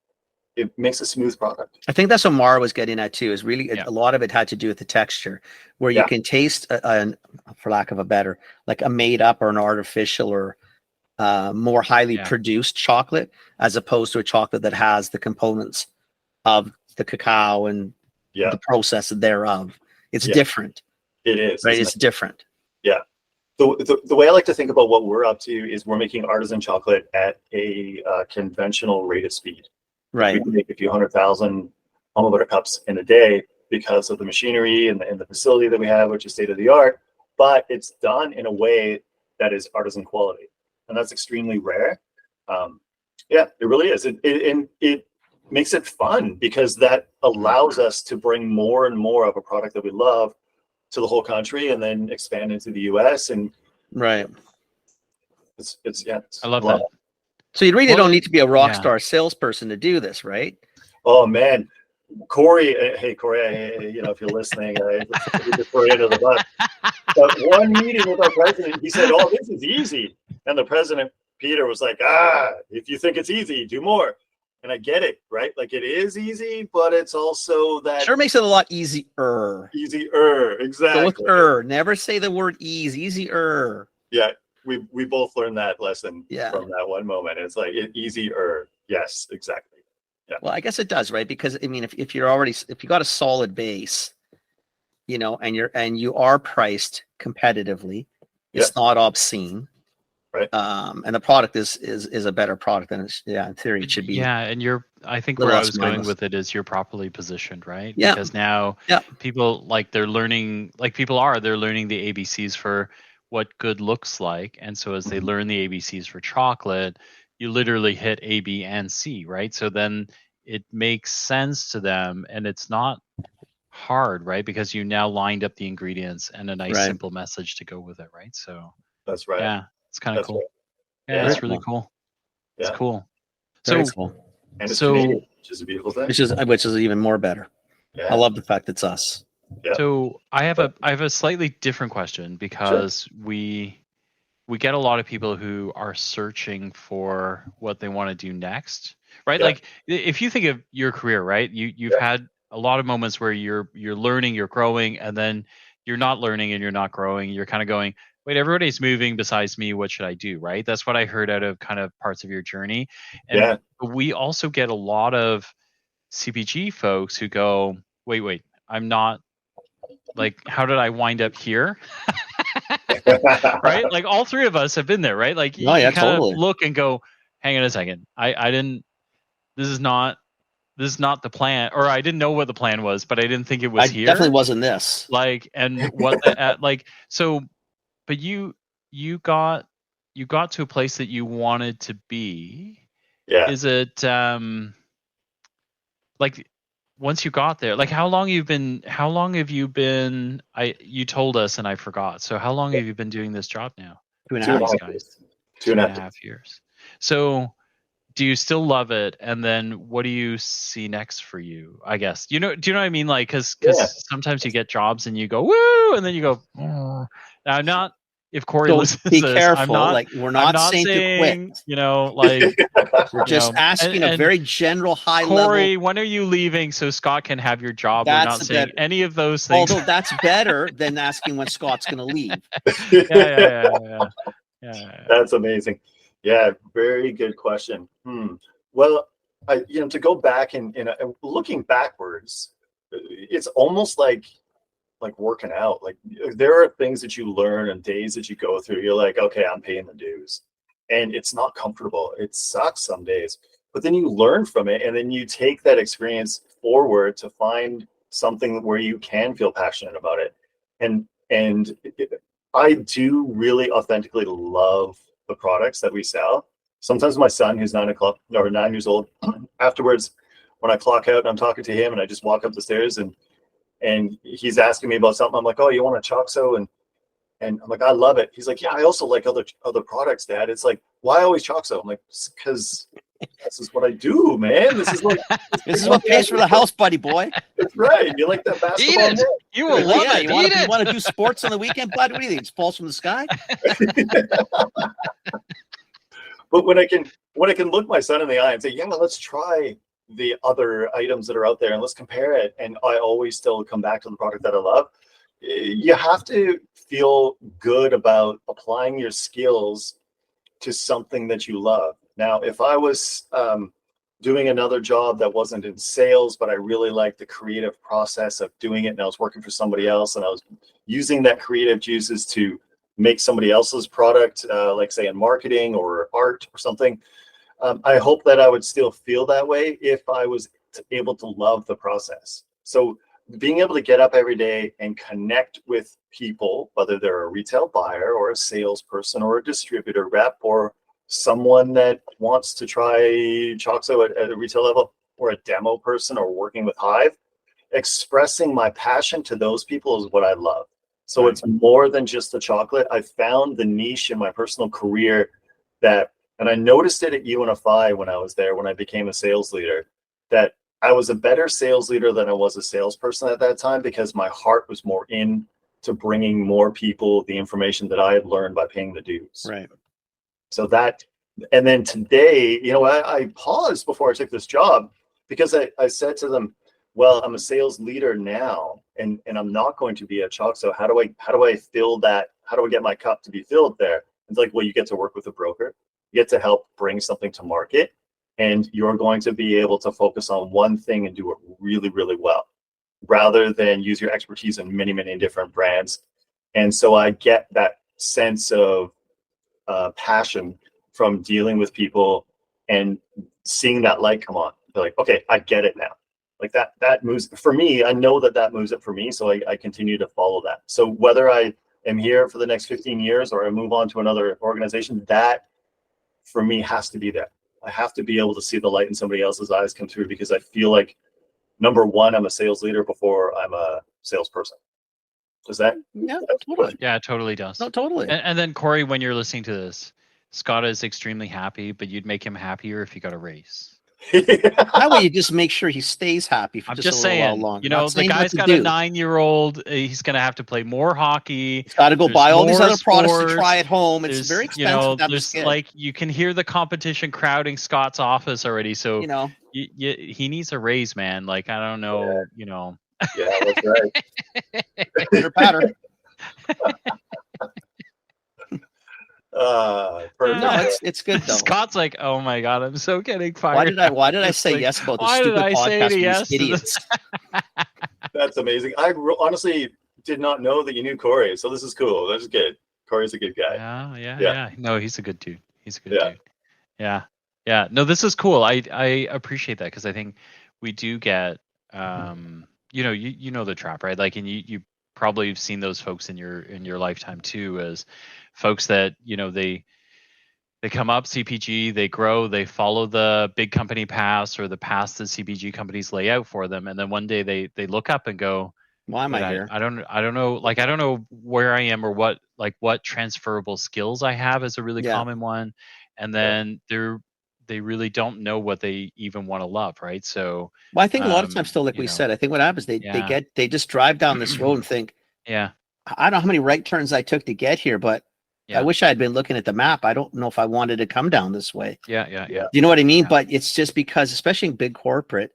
Speaker 3: it makes a smooth product.
Speaker 4: I think that's what Mara was getting at too, is really a lot of it had to do with the texture, where you can taste, for lack of a better, like a made up or an artificial or more highly produced chocolate, as opposed to a chocolate that has the components of the cacao and the process thereof. It's different.
Speaker 3: It is.
Speaker 4: Right? It's different.
Speaker 3: Yeah. The way I like to think about what we're up to is we're making artisan chocolate at a conventional rate of speed.
Speaker 4: Right.
Speaker 3: We can make a few 100,000 almond butter cups in a day because of the machinery and the facility that we have, which is state of the art. But it's done in a way that is artisan quality, and that's extremely rare. It really is. It makes it fun because that allows us to bring more and more of a product that we love to the whole country, and then expand into the U.S. and it's
Speaker 2: I love that.
Speaker 4: So you really don't need to be a rock star salesperson to do this, right?
Speaker 3: Oh man, Corey! Hey Corey, if you're listening, just throw you under the bus. But one meeting with our president, he said, "Oh, this is easy," and the president Peter was like, if you think it's easy, do more." And I get it, right? Like it is easy, but it's also that
Speaker 4: sure makes it a lot easier.
Speaker 3: Easier, exactly.
Speaker 4: Go with never say the word easy. Easier.
Speaker 3: Yeah. We both learned that lesson from that one moment. It's like easier. Yes, exactly. Yeah.
Speaker 4: Well, I guess it does, right? Because I mean, if you got a solid base, and you are priced competitively, it's not obscene,
Speaker 3: Right.
Speaker 4: And the product is a better product than in theory it should be.
Speaker 2: Yeah, and I think
Speaker 4: little
Speaker 2: where I
Speaker 4: less
Speaker 2: was going
Speaker 4: mindless.
Speaker 2: with it is you're properly positioned, right?
Speaker 4: Yeah.
Speaker 2: Because now
Speaker 4: Yeah.
Speaker 2: people they're learning, they're learning the ABCs for what good looks like. And so as they learn the ABCs for chocolate, you literally hit A, B, and C, right? So then it makes sense to them, and it's not hard, right? Because you now lined up the ingredients and a nice
Speaker 4: Right.
Speaker 2: simple message to go with it, right? So
Speaker 3: That's right.
Speaker 2: yeah, it's kind of
Speaker 3: That's
Speaker 2: cool.
Speaker 3: right.
Speaker 2: Yeah,
Speaker 3: Yeah.
Speaker 2: it's really cool. It's
Speaker 3: Yeah.
Speaker 2: cool.
Speaker 4: Very
Speaker 2: So
Speaker 4: cool.
Speaker 3: And it's
Speaker 2: So-
Speaker 3: Canadian, which is a beautiful thing.
Speaker 4: Which is even more better.
Speaker 3: Yeah.
Speaker 4: I love the fact it's us.
Speaker 3: Yeah.
Speaker 2: So I have a slightly different question, because we get a lot of people who are searching for what they want to do next, right?
Speaker 3: Yeah.
Speaker 2: Like if you think of your career, right? You've had a lot of moments where you're learning, you're growing, and then you're not learning and you're not growing. You're kind of going, wait, everybody's moving besides me. What should I do? Right? That's what I heard out of kind of parts of your journey. And we also get a lot of CPG folks who go, wait, I'm not, like, how did I wind up here? Right? Like all three of us have been there, right? Like you kind
Speaker 4: totally.
Speaker 2: of look and go, hang on a second. I didn't, this is not the plan, or I didn't know what the plan was, but I didn't think it was here.
Speaker 4: Definitely wasn't this.
Speaker 2: Like, and what the, like, so, but you got to a place that you wanted to be.
Speaker 3: Yeah.
Speaker 2: Is it, like, once you got there, like how long have you been, you told us and I forgot. So how long have you been doing this job now?
Speaker 4: 2.5
Speaker 2: guys.
Speaker 3: Two and a half
Speaker 2: years. So do you still love it? And then what do you see next for you? I guess, do you know what I mean? Like, cause sometimes you get jobs and you go, woo, and then you go, oh. Now, I'm not, if Corey
Speaker 4: So
Speaker 2: listens
Speaker 4: be
Speaker 2: to this,
Speaker 4: careful.
Speaker 2: I'm not,
Speaker 4: like we're not saying to quit.
Speaker 2: like,
Speaker 4: We're just asking a very general, high
Speaker 2: Corey,
Speaker 4: level.
Speaker 2: when are you leaving so Scott can have your job?
Speaker 4: That's
Speaker 2: We're not saying any of those things.
Speaker 4: Although that's better than asking when Scott's going to leave.
Speaker 2: Yeah.
Speaker 3: That's amazing. Yeah, very good question. Well, to go back and looking backwards, it's almost like working out. Like there are things that you learn and days that you go through. You're like, okay, I'm paying the dues, and it's not comfortable. It sucks some days, but then you learn from it, and then you take that experience forward to find something where you can feel passionate about it. And I do really authentically love the products that we sell. Sometimes my son, who's 9 years old, afterwards, when I clock out and I'm talking to him and I just walk up the stairs and he's asking me about something, I'm like, oh, you want a Chocxo? And I'm like, I love it. He's like, yeah, I also like other products, Dad. It's like, why always Chocxo? I'm like, because this is what I do, man. This is like
Speaker 4: this is what pays for the house, buddy boy.
Speaker 3: That's right. You like that basketball?
Speaker 2: Eat it. You will love it.
Speaker 4: You want to do sports on the weekend, bud? What do you think? It falls from the sky?
Speaker 3: But when I can look my son in the eye and say, yeah, let's try the other items that are out there and let's compare it, and I always still come back to the product that I love, you have to feel good about applying your skills to something that you love. Now, if I was doing another job that wasn't in sales, but I really liked the creative process of doing it, and I was working for somebody else and I was using that creative juices to make somebody else's product, like say in marketing or art or something, I hope that I would still feel that way if I was able to love the process. So being able to get up every day and connect with people, whether they're a retail buyer or a salesperson or a distributor rep or someone that wants to try Chocxo at a retail level, or a demo person or working with Hive, expressing my passion to those people is what I love. So it's more than just the chocolate. I found the niche in my personal career and I noticed it at UNFI when I was there, when I became a sales leader, that I was a better sales leader than I was a salesperson at that time, because my heart was more into bringing more people the information that I had learned by paying the dues.
Speaker 4: Right.
Speaker 3: So and then today, I paused before I took this job because I said to them, well, I'm a sales leader now, and I'm not going to be a Chocxo. How do I fill that? How do I get my cup to be filled there? It's like, well, you get to work with a broker. You get to help bring something to market, and you're going to be able to focus on one thing and do it really, really well, rather than use your expertise in many, many different brands. And so I get that sense of passion from dealing with people and seeing that light come on. They're like, okay, I get it now. Like that moves for me. I know that moves it for me. So I continue to follow that. So whether I am here for the next 15 years or I move on to another organization, that for me has to be there. I have to be able to see the light in somebody else's eyes come through, because I feel like, number one, I'm a sales leader before I'm a salesperson. Does that?
Speaker 4: Yeah, totally.
Speaker 2: Yeah, it totally does.
Speaker 4: No, totally.
Speaker 2: And then Corey, when you're listening to this, Scott is extremely happy, but you'd make him happier if you got a raise.
Speaker 4: That way you just make sure he stays happy for
Speaker 2: I'm
Speaker 4: just
Speaker 2: just
Speaker 4: a little
Speaker 2: saying,
Speaker 4: while longer.
Speaker 2: you know, the guy's got a 9-year-old. He's going to have to play more hockey.
Speaker 4: He's got to go
Speaker 2: There's
Speaker 4: buy all these
Speaker 2: more
Speaker 4: other products to
Speaker 2: sports.
Speaker 4: try at home. It's
Speaker 2: There's,
Speaker 4: very expensive.
Speaker 2: You know,
Speaker 4: to have
Speaker 2: there's
Speaker 4: this kid.
Speaker 2: like, you can hear the competition crowding Scott's office already. So,
Speaker 4: you know,
Speaker 2: he needs a raise, man. Like, I don't know,
Speaker 3: Yeah.
Speaker 2: you know.
Speaker 3: Yeah, that's right.
Speaker 4: pitter patter.
Speaker 3: Perfect.
Speaker 4: No, it's good though.
Speaker 2: Scott's like, oh my God, I'm so getting fired.
Speaker 4: Why did I
Speaker 2: It's
Speaker 4: say
Speaker 2: like,
Speaker 4: yes about the
Speaker 2: why did
Speaker 4: stupid
Speaker 2: I say
Speaker 4: podcast with
Speaker 2: yes
Speaker 4: these
Speaker 2: to
Speaker 4: idiots?
Speaker 3: That's amazing. I honestly did not know that you knew Corey, so this is cool. That's good. Corey's a good guy.
Speaker 2: Yeah. No, he's a good dude. He's a good
Speaker 3: Yeah.
Speaker 2: dude. Yeah. No, this is cool. I appreciate that, because I think we do get, you know the trap, right? Like, and you probably have seen those folks in your lifetime too, as folks that, you know, they come up CPG, they grow, they follow the big company paths or the paths that CPG companies lay out for them, and then one day they look up and go,
Speaker 4: Why am I here?
Speaker 2: I don't know, like, I don't know where I am or what transferable skills I have is a really common one, and then they really don't know what they even want to love, right? So,
Speaker 4: well, I think a lot of times still, like we
Speaker 2: know,
Speaker 4: said, I think what happens, they just drive down this road and think,
Speaker 2: yeah,
Speaker 4: I don't know how many right turns I took to get here, but I wish I had been looking at the map. I don't know if I wanted to come down this way.
Speaker 2: Yeah.
Speaker 4: You know what I mean?
Speaker 2: Yeah.
Speaker 4: But it's just because, especially in big corporate,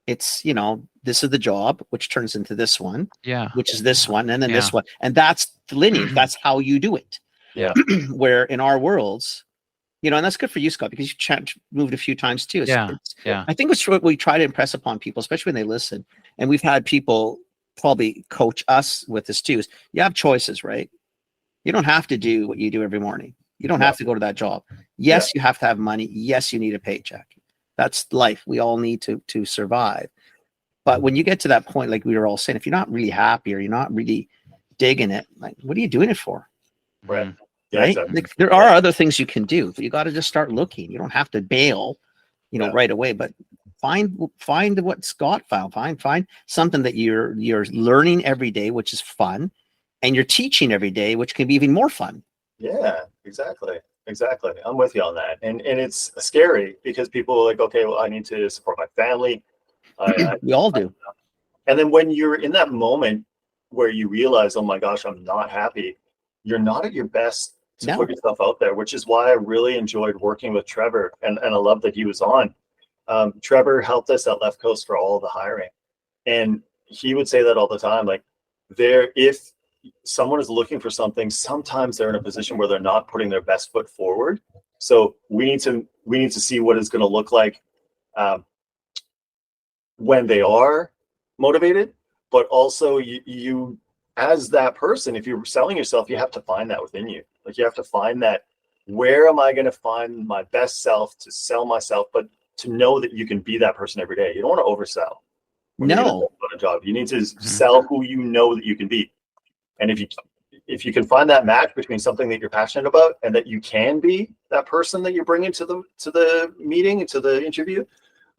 Speaker 4: it's, you know, this is the job, which turns into this one, which is this one, and then this one, and that's the lineage. That's how you do it.
Speaker 2: Yeah.
Speaker 4: Where in our worlds, you know, and that's good for you, Scott, because you've moved a few times too. I think it's what we try to impress upon people, especially when they listen. And we've had people probably coach us with this too. Is you have choices, right? You don't have to do what you do every morning. You don't have to go to that job. Yes, you have to have money. Yes, you need a paycheck. That's life. We all need to survive. But when you get to that point, like we were all saying, if you're not really happy or you're not really digging it, like, what are you doing it for?
Speaker 3: Right. Yeah,
Speaker 4: Right.
Speaker 3: exactly.
Speaker 4: Like, there are other things you can do, but you got to just start looking. You don't have to bail, you know, right away, but find what Scott found. Find something that you're learning every day, which is fun, and you're teaching every day, which can be even more fun.
Speaker 3: Yeah, exactly. I'm with you on that. And it's scary because people are like, okay, well, I need to support my family.
Speaker 4: We all do.
Speaker 3: And then when you're in that moment where you realize, oh my gosh, I'm not happy, you're not at your best to put yourself out there, which is why I really enjoyed working with Trevor. And I love that he was on. Trevor helped us at Left Coast for all the hiring. And he would say that all the time, like, if someone is looking for something, sometimes they're in a position where they're not putting their best foot forward. So we need to see what it's going to look like when they are motivated, but also you as that person, if you're selling yourself, you have to find that within you. Like, you have to find that, where am I going to find my best self to sell myself, but to know that you can be that person every day. You don't want to oversell. On a job, you need to sell who you know that you can be. And if you can find that match between something that you're passionate about and that you can be that person that you're bringing to the meeting and to the interview,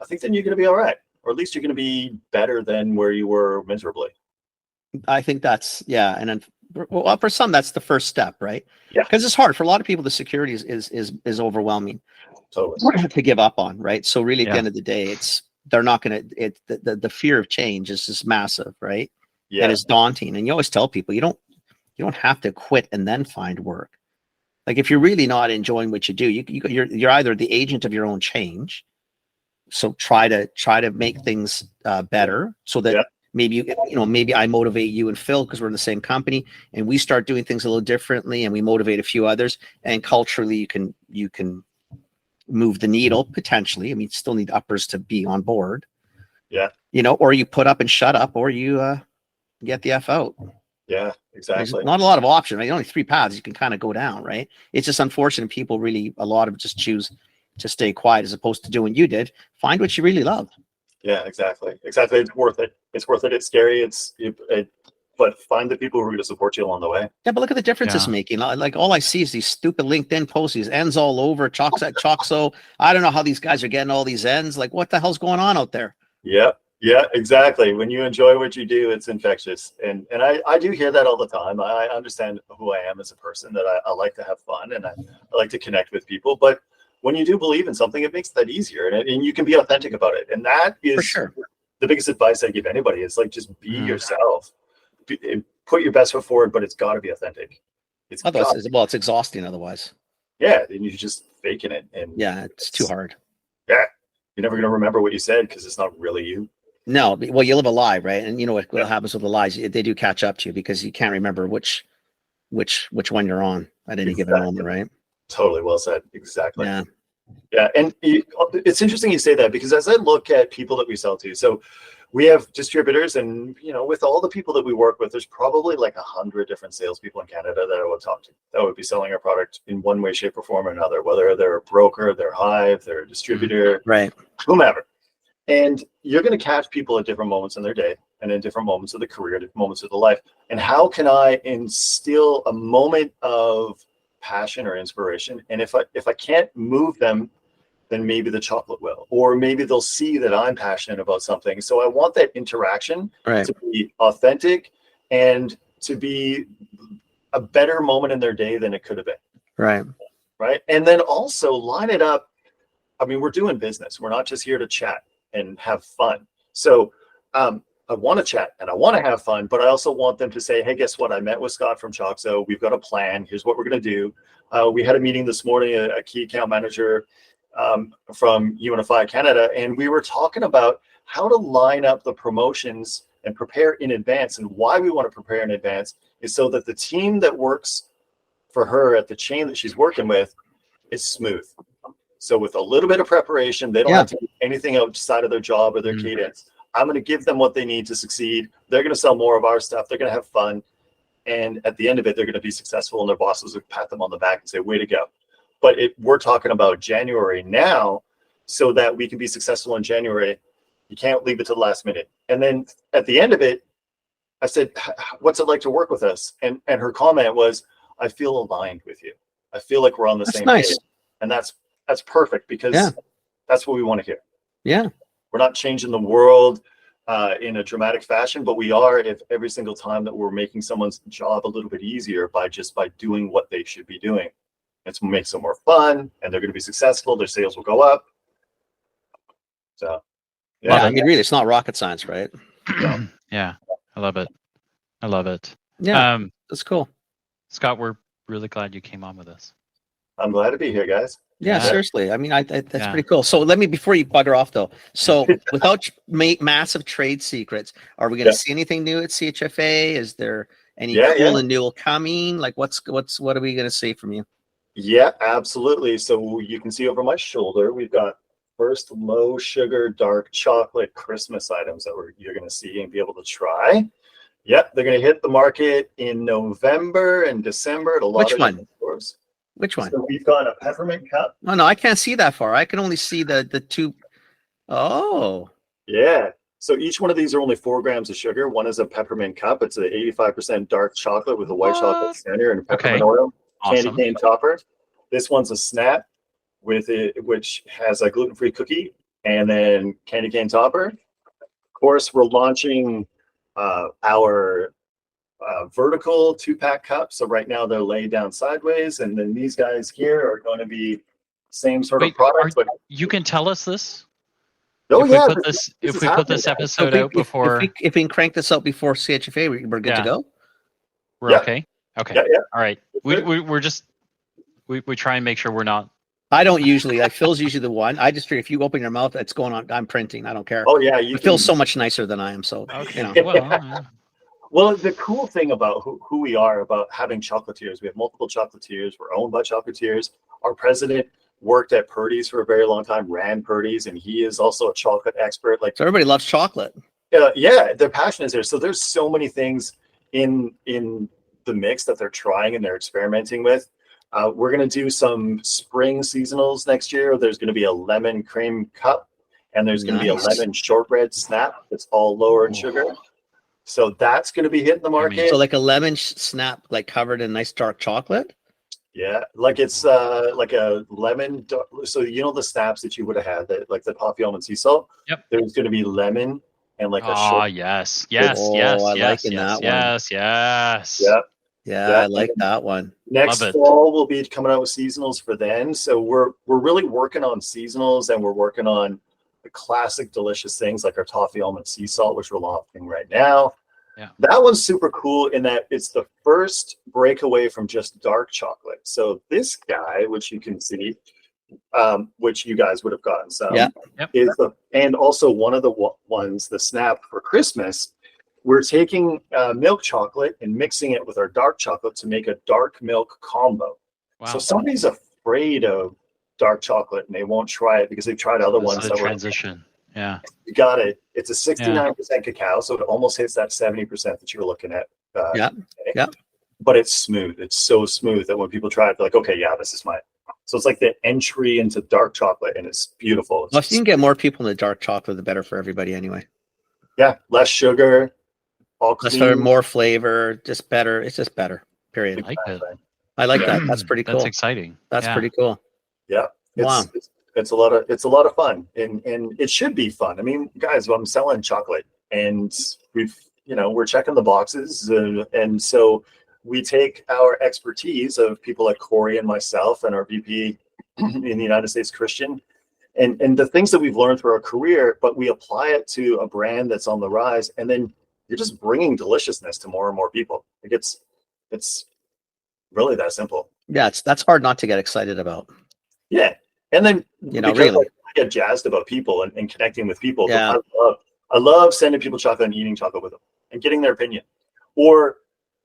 Speaker 3: I think then you're going to be all right, or at least you're going to be better than where you were miserably.
Speaker 4: I think that's and then for some that's the first step, right?
Speaker 3: Yeah,
Speaker 4: because it's hard for a lot of people. The security is overwhelming,
Speaker 3: totally,
Speaker 4: to give up on, right? So really, at the end of the day, they're not going to. The fear of change is just massive, right? Yeah, and it's daunting. And you always tell people you don't have to quit and then find work. Like, if you're really not enjoying what you do, you're either the agent of your own change. So try to make things better, so that maybe I motivate you and Phil because we're in the same company, and we start doing things a little differently, and we motivate a few others, and culturally you can move the needle potentially. I mean, still need uppers to be on board.
Speaker 3: Yeah,
Speaker 4: or you put up and shut up, or you get the F out.
Speaker 3: Yeah, exactly.
Speaker 4: There's not a lot of options, right? Only 3 paths you can kind of go down, right? It's just unfortunate people really, a lot of just choose to stay quiet as opposed to doing what you did. Find what you really love.
Speaker 3: Yeah, exactly. Exactly. It's worth it. It's worth it. It's scary. But find the people who are going to support you along the way.
Speaker 4: Yeah, but look at the difference it's making. Like all I see is these stupid LinkedIn posts, these ends all over, Chocxo. I don't know how these guys are getting all these ends. Like, what the hell's going on out there?
Speaker 3: Yeah. Yeah, exactly. When you enjoy what you do, it's infectious. And I do hear that all the time. I understand who I am as a person, that I like to have fun and I like to connect with people. But when you do believe in something, it makes that easier, and you can be authentic about it. And that is
Speaker 4: For sure.
Speaker 3: the biggest advice I give anybody is like, just be yourself. Put your best foot forward, but it's got to be authentic. It's
Speaker 4: exhausting otherwise.
Speaker 3: Yeah, then you're just faking it, and
Speaker 4: it's too hard.
Speaker 3: Yeah, you're never gonna remember what you said because it's not really you.
Speaker 4: No, well, you live a lie, right? And you know what happens with the lies? They do catch up to you because you can't remember which one you're on at any given moment, right?
Speaker 3: Totally well said. Exactly.
Speaker 4: Yeah.
Speaker 3: Yeah, and it's interesting you say that, because as I look at people that we sell to, so we have distributors, and with all the people that we work with, there's probably like 100 different salespeople in Canada that I would talk to that would be selling our product in one way, shape, or form or another, whether they're a broker, they're Hive, they're a distributor,
Speaker 4: right,
Speaker 3: whomever. And you're going to catch people at different moments in their day and in different moments of the career, different moments of the life. And how can I instill a moment of passion or inspiration? And if I can't move them, then maybe the chocolate will, or maybe they'll see that I'm passionate about something. So I want that interaction to be authentic and to be a better moment in their day than it could have been.
Speaker 4: Right.
Speaker 3: Right. And then also line it up. I mean, we're doing business. We're not just here to chat and have fun. So I want to chat and I want to have fun, but I also want them to say, hey, guess what? I met with Scott from Chocxo. We've got a plan. Here's what we're going to do. We had a meeting this morning, a key account manager from UNFI Canada, and we were talking about how to line up the promotions and prepare in advance. And why we want to prepare in advance is so that the team that works for her at the chain that she's working with is smooth. So with a little bit of preparation, they don't have to do anything outside of their job or their cadence. I'm going to give them what they need to succeed. They're going to sell more of our stuff. They're going to have fun. And at the end of it, they're going to be successful, and their bosses will pat them on the back and say, way to go. But we're talking about January now, so that we can be successful in January. You can't leave it to the last minute. And then at the end of it, I said, what's it like to work with us? And her comment was, I feel aligned with you. I feel like we're on the same page. And that's perfect, because that's what we want to hear.
Speaker 4: Yeah.
Speaker 3: We're not changing the world in a dramatic fashion, but we are if every single time that we're making someone's job a little bit easier by doing what they should be doing. It makes it more fun, and they're going to be successful. Their sales will go up. So,
Speaker 4: I mean, really, it's not rocket science, right?
Speaker 2: Yeah, I love it. I love it.
Speaker 4: Yeah, that's cool.
Speaker 2: Scott, we're really glad you came on with us.
Speaker 3: I'm glad to be here, guys.
Speaker 4: Yeah, seriously. I mean, that's pretty cool. So before you bugger off though, so without massive trade secrets, are we going to see anything new at CHFA? Is there any cool and new coming? Like what are we going to see from you?
Speaker 3: Yeah, absolutely. So you can see over my shoulder, we've got first low sugar dark chocolate Christmas items that you're going to see and be able to try. Yep, they're going to hit the market in November and December at a lot of different stores.
Speaker 4: Which one?
Speaker 3: So we've got a peppermint cup.
Speaker 4: Oh, no, I can't see that far. I can only see the two. Oh.
Speaker 3: Yeah. So each one of these are only 4 grams of sugar. One is a peppermint cup. It's an 85% dark chocolate with a white chocolate center and peppermint oil. Candy cane topper. This one's a snap which has a gluten-free cookie and then candy cane topper. Of course, we're launching our vertical 2-pack cup. So right now they're laid down sideways, and then these guys here are going to be same sort of product. But
Speaker 2: you can tell us this.
Speaker 3: Oh,
Speaker 2: If we put this episode out before,
Speaker 4: if we can crank this out before CHFA, we're good to go.
Speaker 2: We're okay. Okay.
Speaker 3: Yeah.
Speaker 2: All right. We're just we try and make sure we're not.
Speaker 4: I don't usually. Phil's usually the one. I just figure if you open your mouth, it's going on. I'm printing. I don't care.
Speaker 3: Oh yeah,
Speaker 4: Phil's so much nicer than I am. So
Speaker 3: Well, the cool thing about who we are, about having chocolatiers, we have multiple chocolatiers. We're owned by chocolatiers. Our president worked at Purdy's for a very long time, ran Purdy's, and he is also a chocolate expert.
Speaker 4: So everybody loves chocolate.
Speaker 3: Yeah, their passion is there. So there's so many things in the mix that they're trying and they're experimenting with. We're going to do some spring seasonals next year. There's going to be a lemon cream cup, and there's going to be a lemon shortbread snap that's all lower in sugar. So that's going to be hitting the market.
Speaker 4: So like a lemon snap, like covered in nice dark chocolate.
Speaker 3: Yeah, like it's like a lemon. So you know the snaps that you would have had, that like the coffee almond sea salt.
Speaker 2: Yep.
Speaker 3: There's going to be lemon and like a
Speaker 2: short. Yes.
Speaker 4: I like that one.
Speaker 2: Yes.
Speaker 3: Yep.
Speaker 4: Yeah, I like that one.
Speaker 3: Next fall we'll be coming out with seasonals for then. So we're really working on seasonals, and we're working on the classic delicious things like our toffee almond sea salt, which we're launching right now.
Speaker 2: Yeah.
Speaker 3: That one's super cool in that it's the first breakaway from just dark chocolate. So this guy, which you can see, which you guys would have gotten some, is and also one of the ones, the snap for Christmas. We're taking milk chocolate and mixing it with our dark chocolate to make a dark milk combo. Wow. So somebody's afraid of dark chocolate and they won't try it because they've tried other ones.
Speaker 2: That transition. Yeah.
Speaker 3: You got it. It's a 69% cacao, so it almost hits that 70% that you were looking at. But it's smooth. It's so smooth that when people try it, they're like, okay, yeah, this is mine. So it's like the entry into dark chocolate, and it's beautiful.
Speaker 4: Well, if you can get more people in the dark chocolate, the better for everybody anyway.
Speaker 3: Yeah, less sugar, all clean.
Speaker 4: Less more flavor, just better. It's just better, period.
Speaker 2: I like it.
Speaker 4: I like that. That's pretty cool.
Speaker 2: That's exciting.
Speaker 4: That's pretty cool.
Speaker 3: Yeah. It's a lot of fun, and it should be fun. I mean, guys, I'm selling chocolate, and we're checking the boxes, and so we take our expertise of people like Corey and myself and our VP in the United States, Christian, and the things that we've learned through our career, but we apply it to a brand that's on the rise, and then you're just bringing deliciousness to more and more people. Like it's really that simple.
Speaker 4: Yeah, that's hard not to get excited about.
Speaker 3: Yeah. And then,
Speaker 4: really,
Speaker 3: I get jazzed about people and connecting with people. Yeah. I love sending people chocolate and eating chocolate with them and getting their opinion, or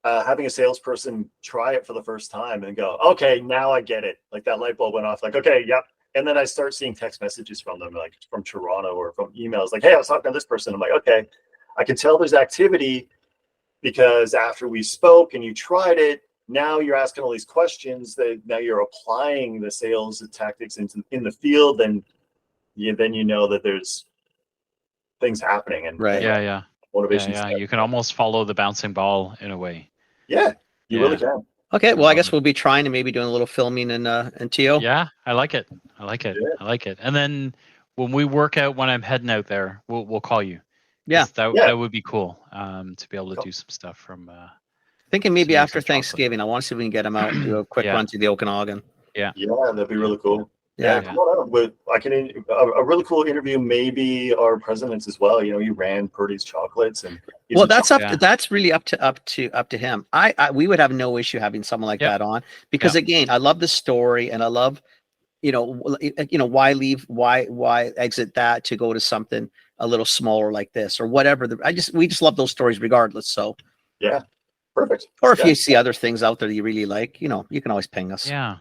Speaker 3: having a salesperson try it for the first time and go, okay, now I get it. Like that light bulb went off. Like, okay, yep. And then I start seeing text messages from them, like from Toronto or from emails, like, hey, I was talking to this person. I'm like, okay, I can tell there's activity because after we spoke and you tried it, now you're asking all these questions that now you're applying the sales tactics in the field, and then you know that there's things happening and motivation.
Speaker 2: Yeah. You can almost follow the bouncing ball in a way.
Speaker 3: Yeah, you really can.
Speaker 4: Okay, well, I guess we'll be trying to maybe doing a little filming in TO.
Speaker 2: Yeah, I like it. I like it. And then when we work out, when I'm heading out there, we'll call you.
Speaker 4: Yeah,
Speaker 2: that would be cool to be able to do some stuff from.
Speaker 4: Thinking maybe after Thanksgiving, I want to see if we can get them out and do a quick run through the Okanagan.
Speaker 3: Yeah, that'd be really cool.
Speaker 4: Yeah.
Speaker 3: Come on out. I can a really cool interview. Maybe our presidents as well. You ran Purdy's chocolates, and
Speaker 4: that's really up to him. We would have no issue having someone like that on, because again, I love the story, and I love why exit that to go to something a little smaller like this or whatever. We just love those stories regardless. So
Speaker 3: yeah. Perfect.
Speaker 4: Or if you see other things out there that you really like, you can always ping us.
Speaker 2: Yeah.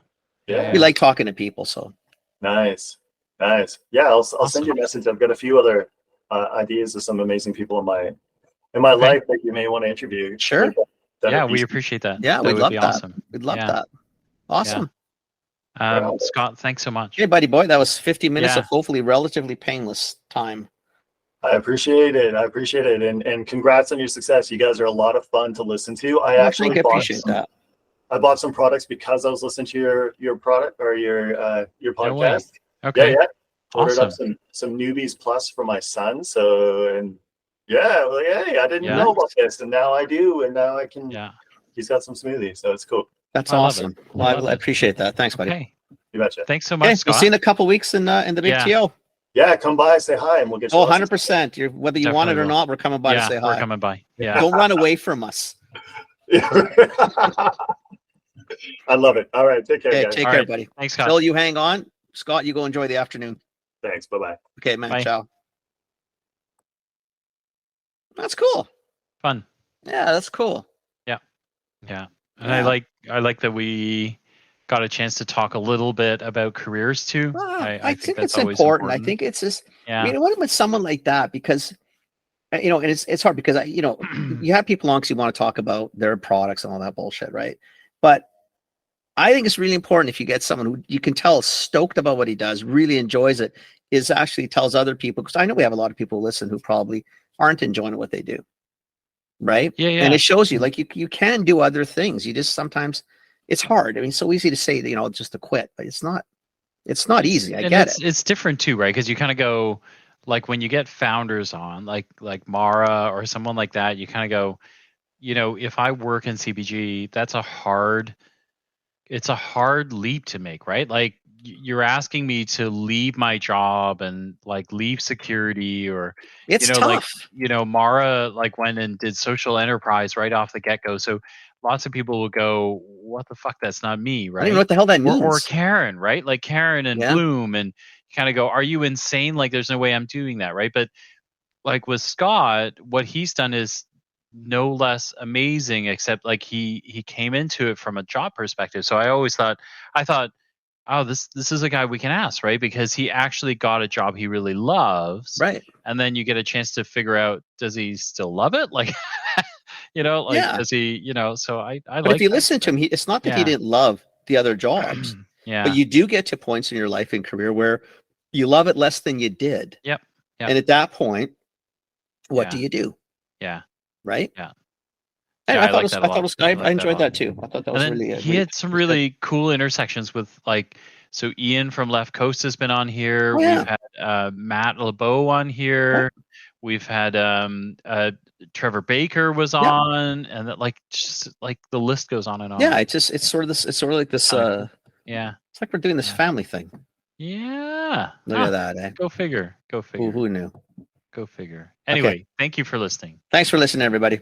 Speaker 4: We like talking to people. So
Speaker 3: nice. Yeah, I'll send you a message. I've got a few other ideas of some amazing people in my life that you may want to interview.
Speaker 4: Sure.
Speaker 2: We appreciate that.
Speaker 4: Yeah, we'd love that. Awesome. We'd love that. Awesome.
Speaker 2: Scott, thanks so much.
Speaker 4: Hey, buddy boy, that was 50 minutes of hopefully relatively painless time.
Speaker 3: I appreciate it. And congrats on your success. You guys are a lot of fun to listen to. I
Speaker 4: appreciate that.
Speaker 3: I bought some products because I was listening to your product or your podcast.
Speaker 2: No okay.
Speaker 3: Yeah. Ordered up some Newbies Plus for my son. So, and hey, I didn't know about this, and now I do, and now I can. Yeah. He's got some smoothies, so it's cool.
Speaker 4: That's awesome. Well, I appreciate that. Thanks, buddy.
Speaker 2: Okay.
Speaker 3: You betcha.
Speaker 2: Thanks so much, Scott.
Speaker 4: We'll see you in a couple weeks in the big TO.
Speaker 3: Yeah, come by, say hi, and we'll get you.
Speaker 4: 100%. Whether you want it or not, we're coming by to say hi.
Speaker 2: We're coming by. Yeah.
Speaker 4: Don't run away from us.
Speaker 3: I love it. All right, take care, guys.
Speaker 4: Take care, buddy.
Speaker 2: Thanks, Scott.
Speaker 4: Phil, you hang on. Scott, you go enjoy the afternoon.
Speaker 3: Thanks. Bye-bye.
Speaker 4: Okay, man.
Speaker 2: Bye.
Speaker 4: Ciao. That's cool.
Speaker 2: Fun.
Speaker 4: Yeah, that's cool.
Speaker 2: Yeah. And I like that we got a chance to talk a little bit about careers too.
Speaker 4: I think that's important. I think it's just, when with someone like that, because And, and it's hard because you have people on because you want to talk about their products and all that bullshit, right? But I think it's really important if you get someone who you can tell is stoked about what he does, really enjoys it, is actually tells other people, because I know we have a lot of people who listen who probably aren't enjoying what they do, right?
Speaker 2: Yeah.
Speaker 4: And it shows you like you can do other things. You just sometimes it's hard. I mean, it's so easy to say just to quit, but it's not easy. I get it.
Speaker 2: It's different too, right? Because you kind of go like when you get founders on, like Mara or someone like that, you kind of go, if I work in CPG, it's a hard leap to make, right? Like you're asking me to leave my job and like leave security, or
Speaker 4: it's tough.
Speaker 2: Like Mara like went and did social enterprise right off the get-go. So lots of people will go, what the fuck, that's not me, right?
Speaker 4: I don't even know what the hell that means.
Speaker 2: Or Karen, right? Like Karen and Bloom, and you kind of go, are you insane? Like there's no way I'm doing that, right? But like with Scott, what he's done is no less amazing, except like he came into it from a job perspective. So I thought, oh, this is a guy we can ask, right? Because he actually got a job he really loves,
Speaker 4: right?
Speaker 2: And then you get a chance to figure out, does he still love it? Like, does he, so I
Speaker 4: but
Speaker 2: like
Speaker 4: if you listen to him, it's not that he didn't love the other jobs, but you do get to points in your life and career where you love it less than you did.
Speaker 2: Yep.
Speaker 4: And at that point, what do you do?
Speaker 2: Yeah.
Speaker 4: Right?
Speaker 2: Yeah.
Speaker 4: I enjoyed that too. I thought that was really
Speaker 2: he had some really cool intersections with so Ian from Left Coast has been on here.
Speaker 4: Oh, yeah.
Speaker 2: We've had Matt LeBeau on here.
Speaker 4: Yeah.
Speaker 2: We've had Trevor Baker was on, and that just the list goes on and on.
Speaker 4: Yeah, it's sort of like this
Speaker 2: yeah.
Speaker 4: It's like we're doing this family thing.
Speaker 2: Yeah.
Speaker 4: Look at that, eh?
Speaker 2: Go figure.
Speaker 4: Who knew?
Speaker 2: Go figure. Anyway, Thank you for listening.
Speaker 4: Thanks for listening, everybody.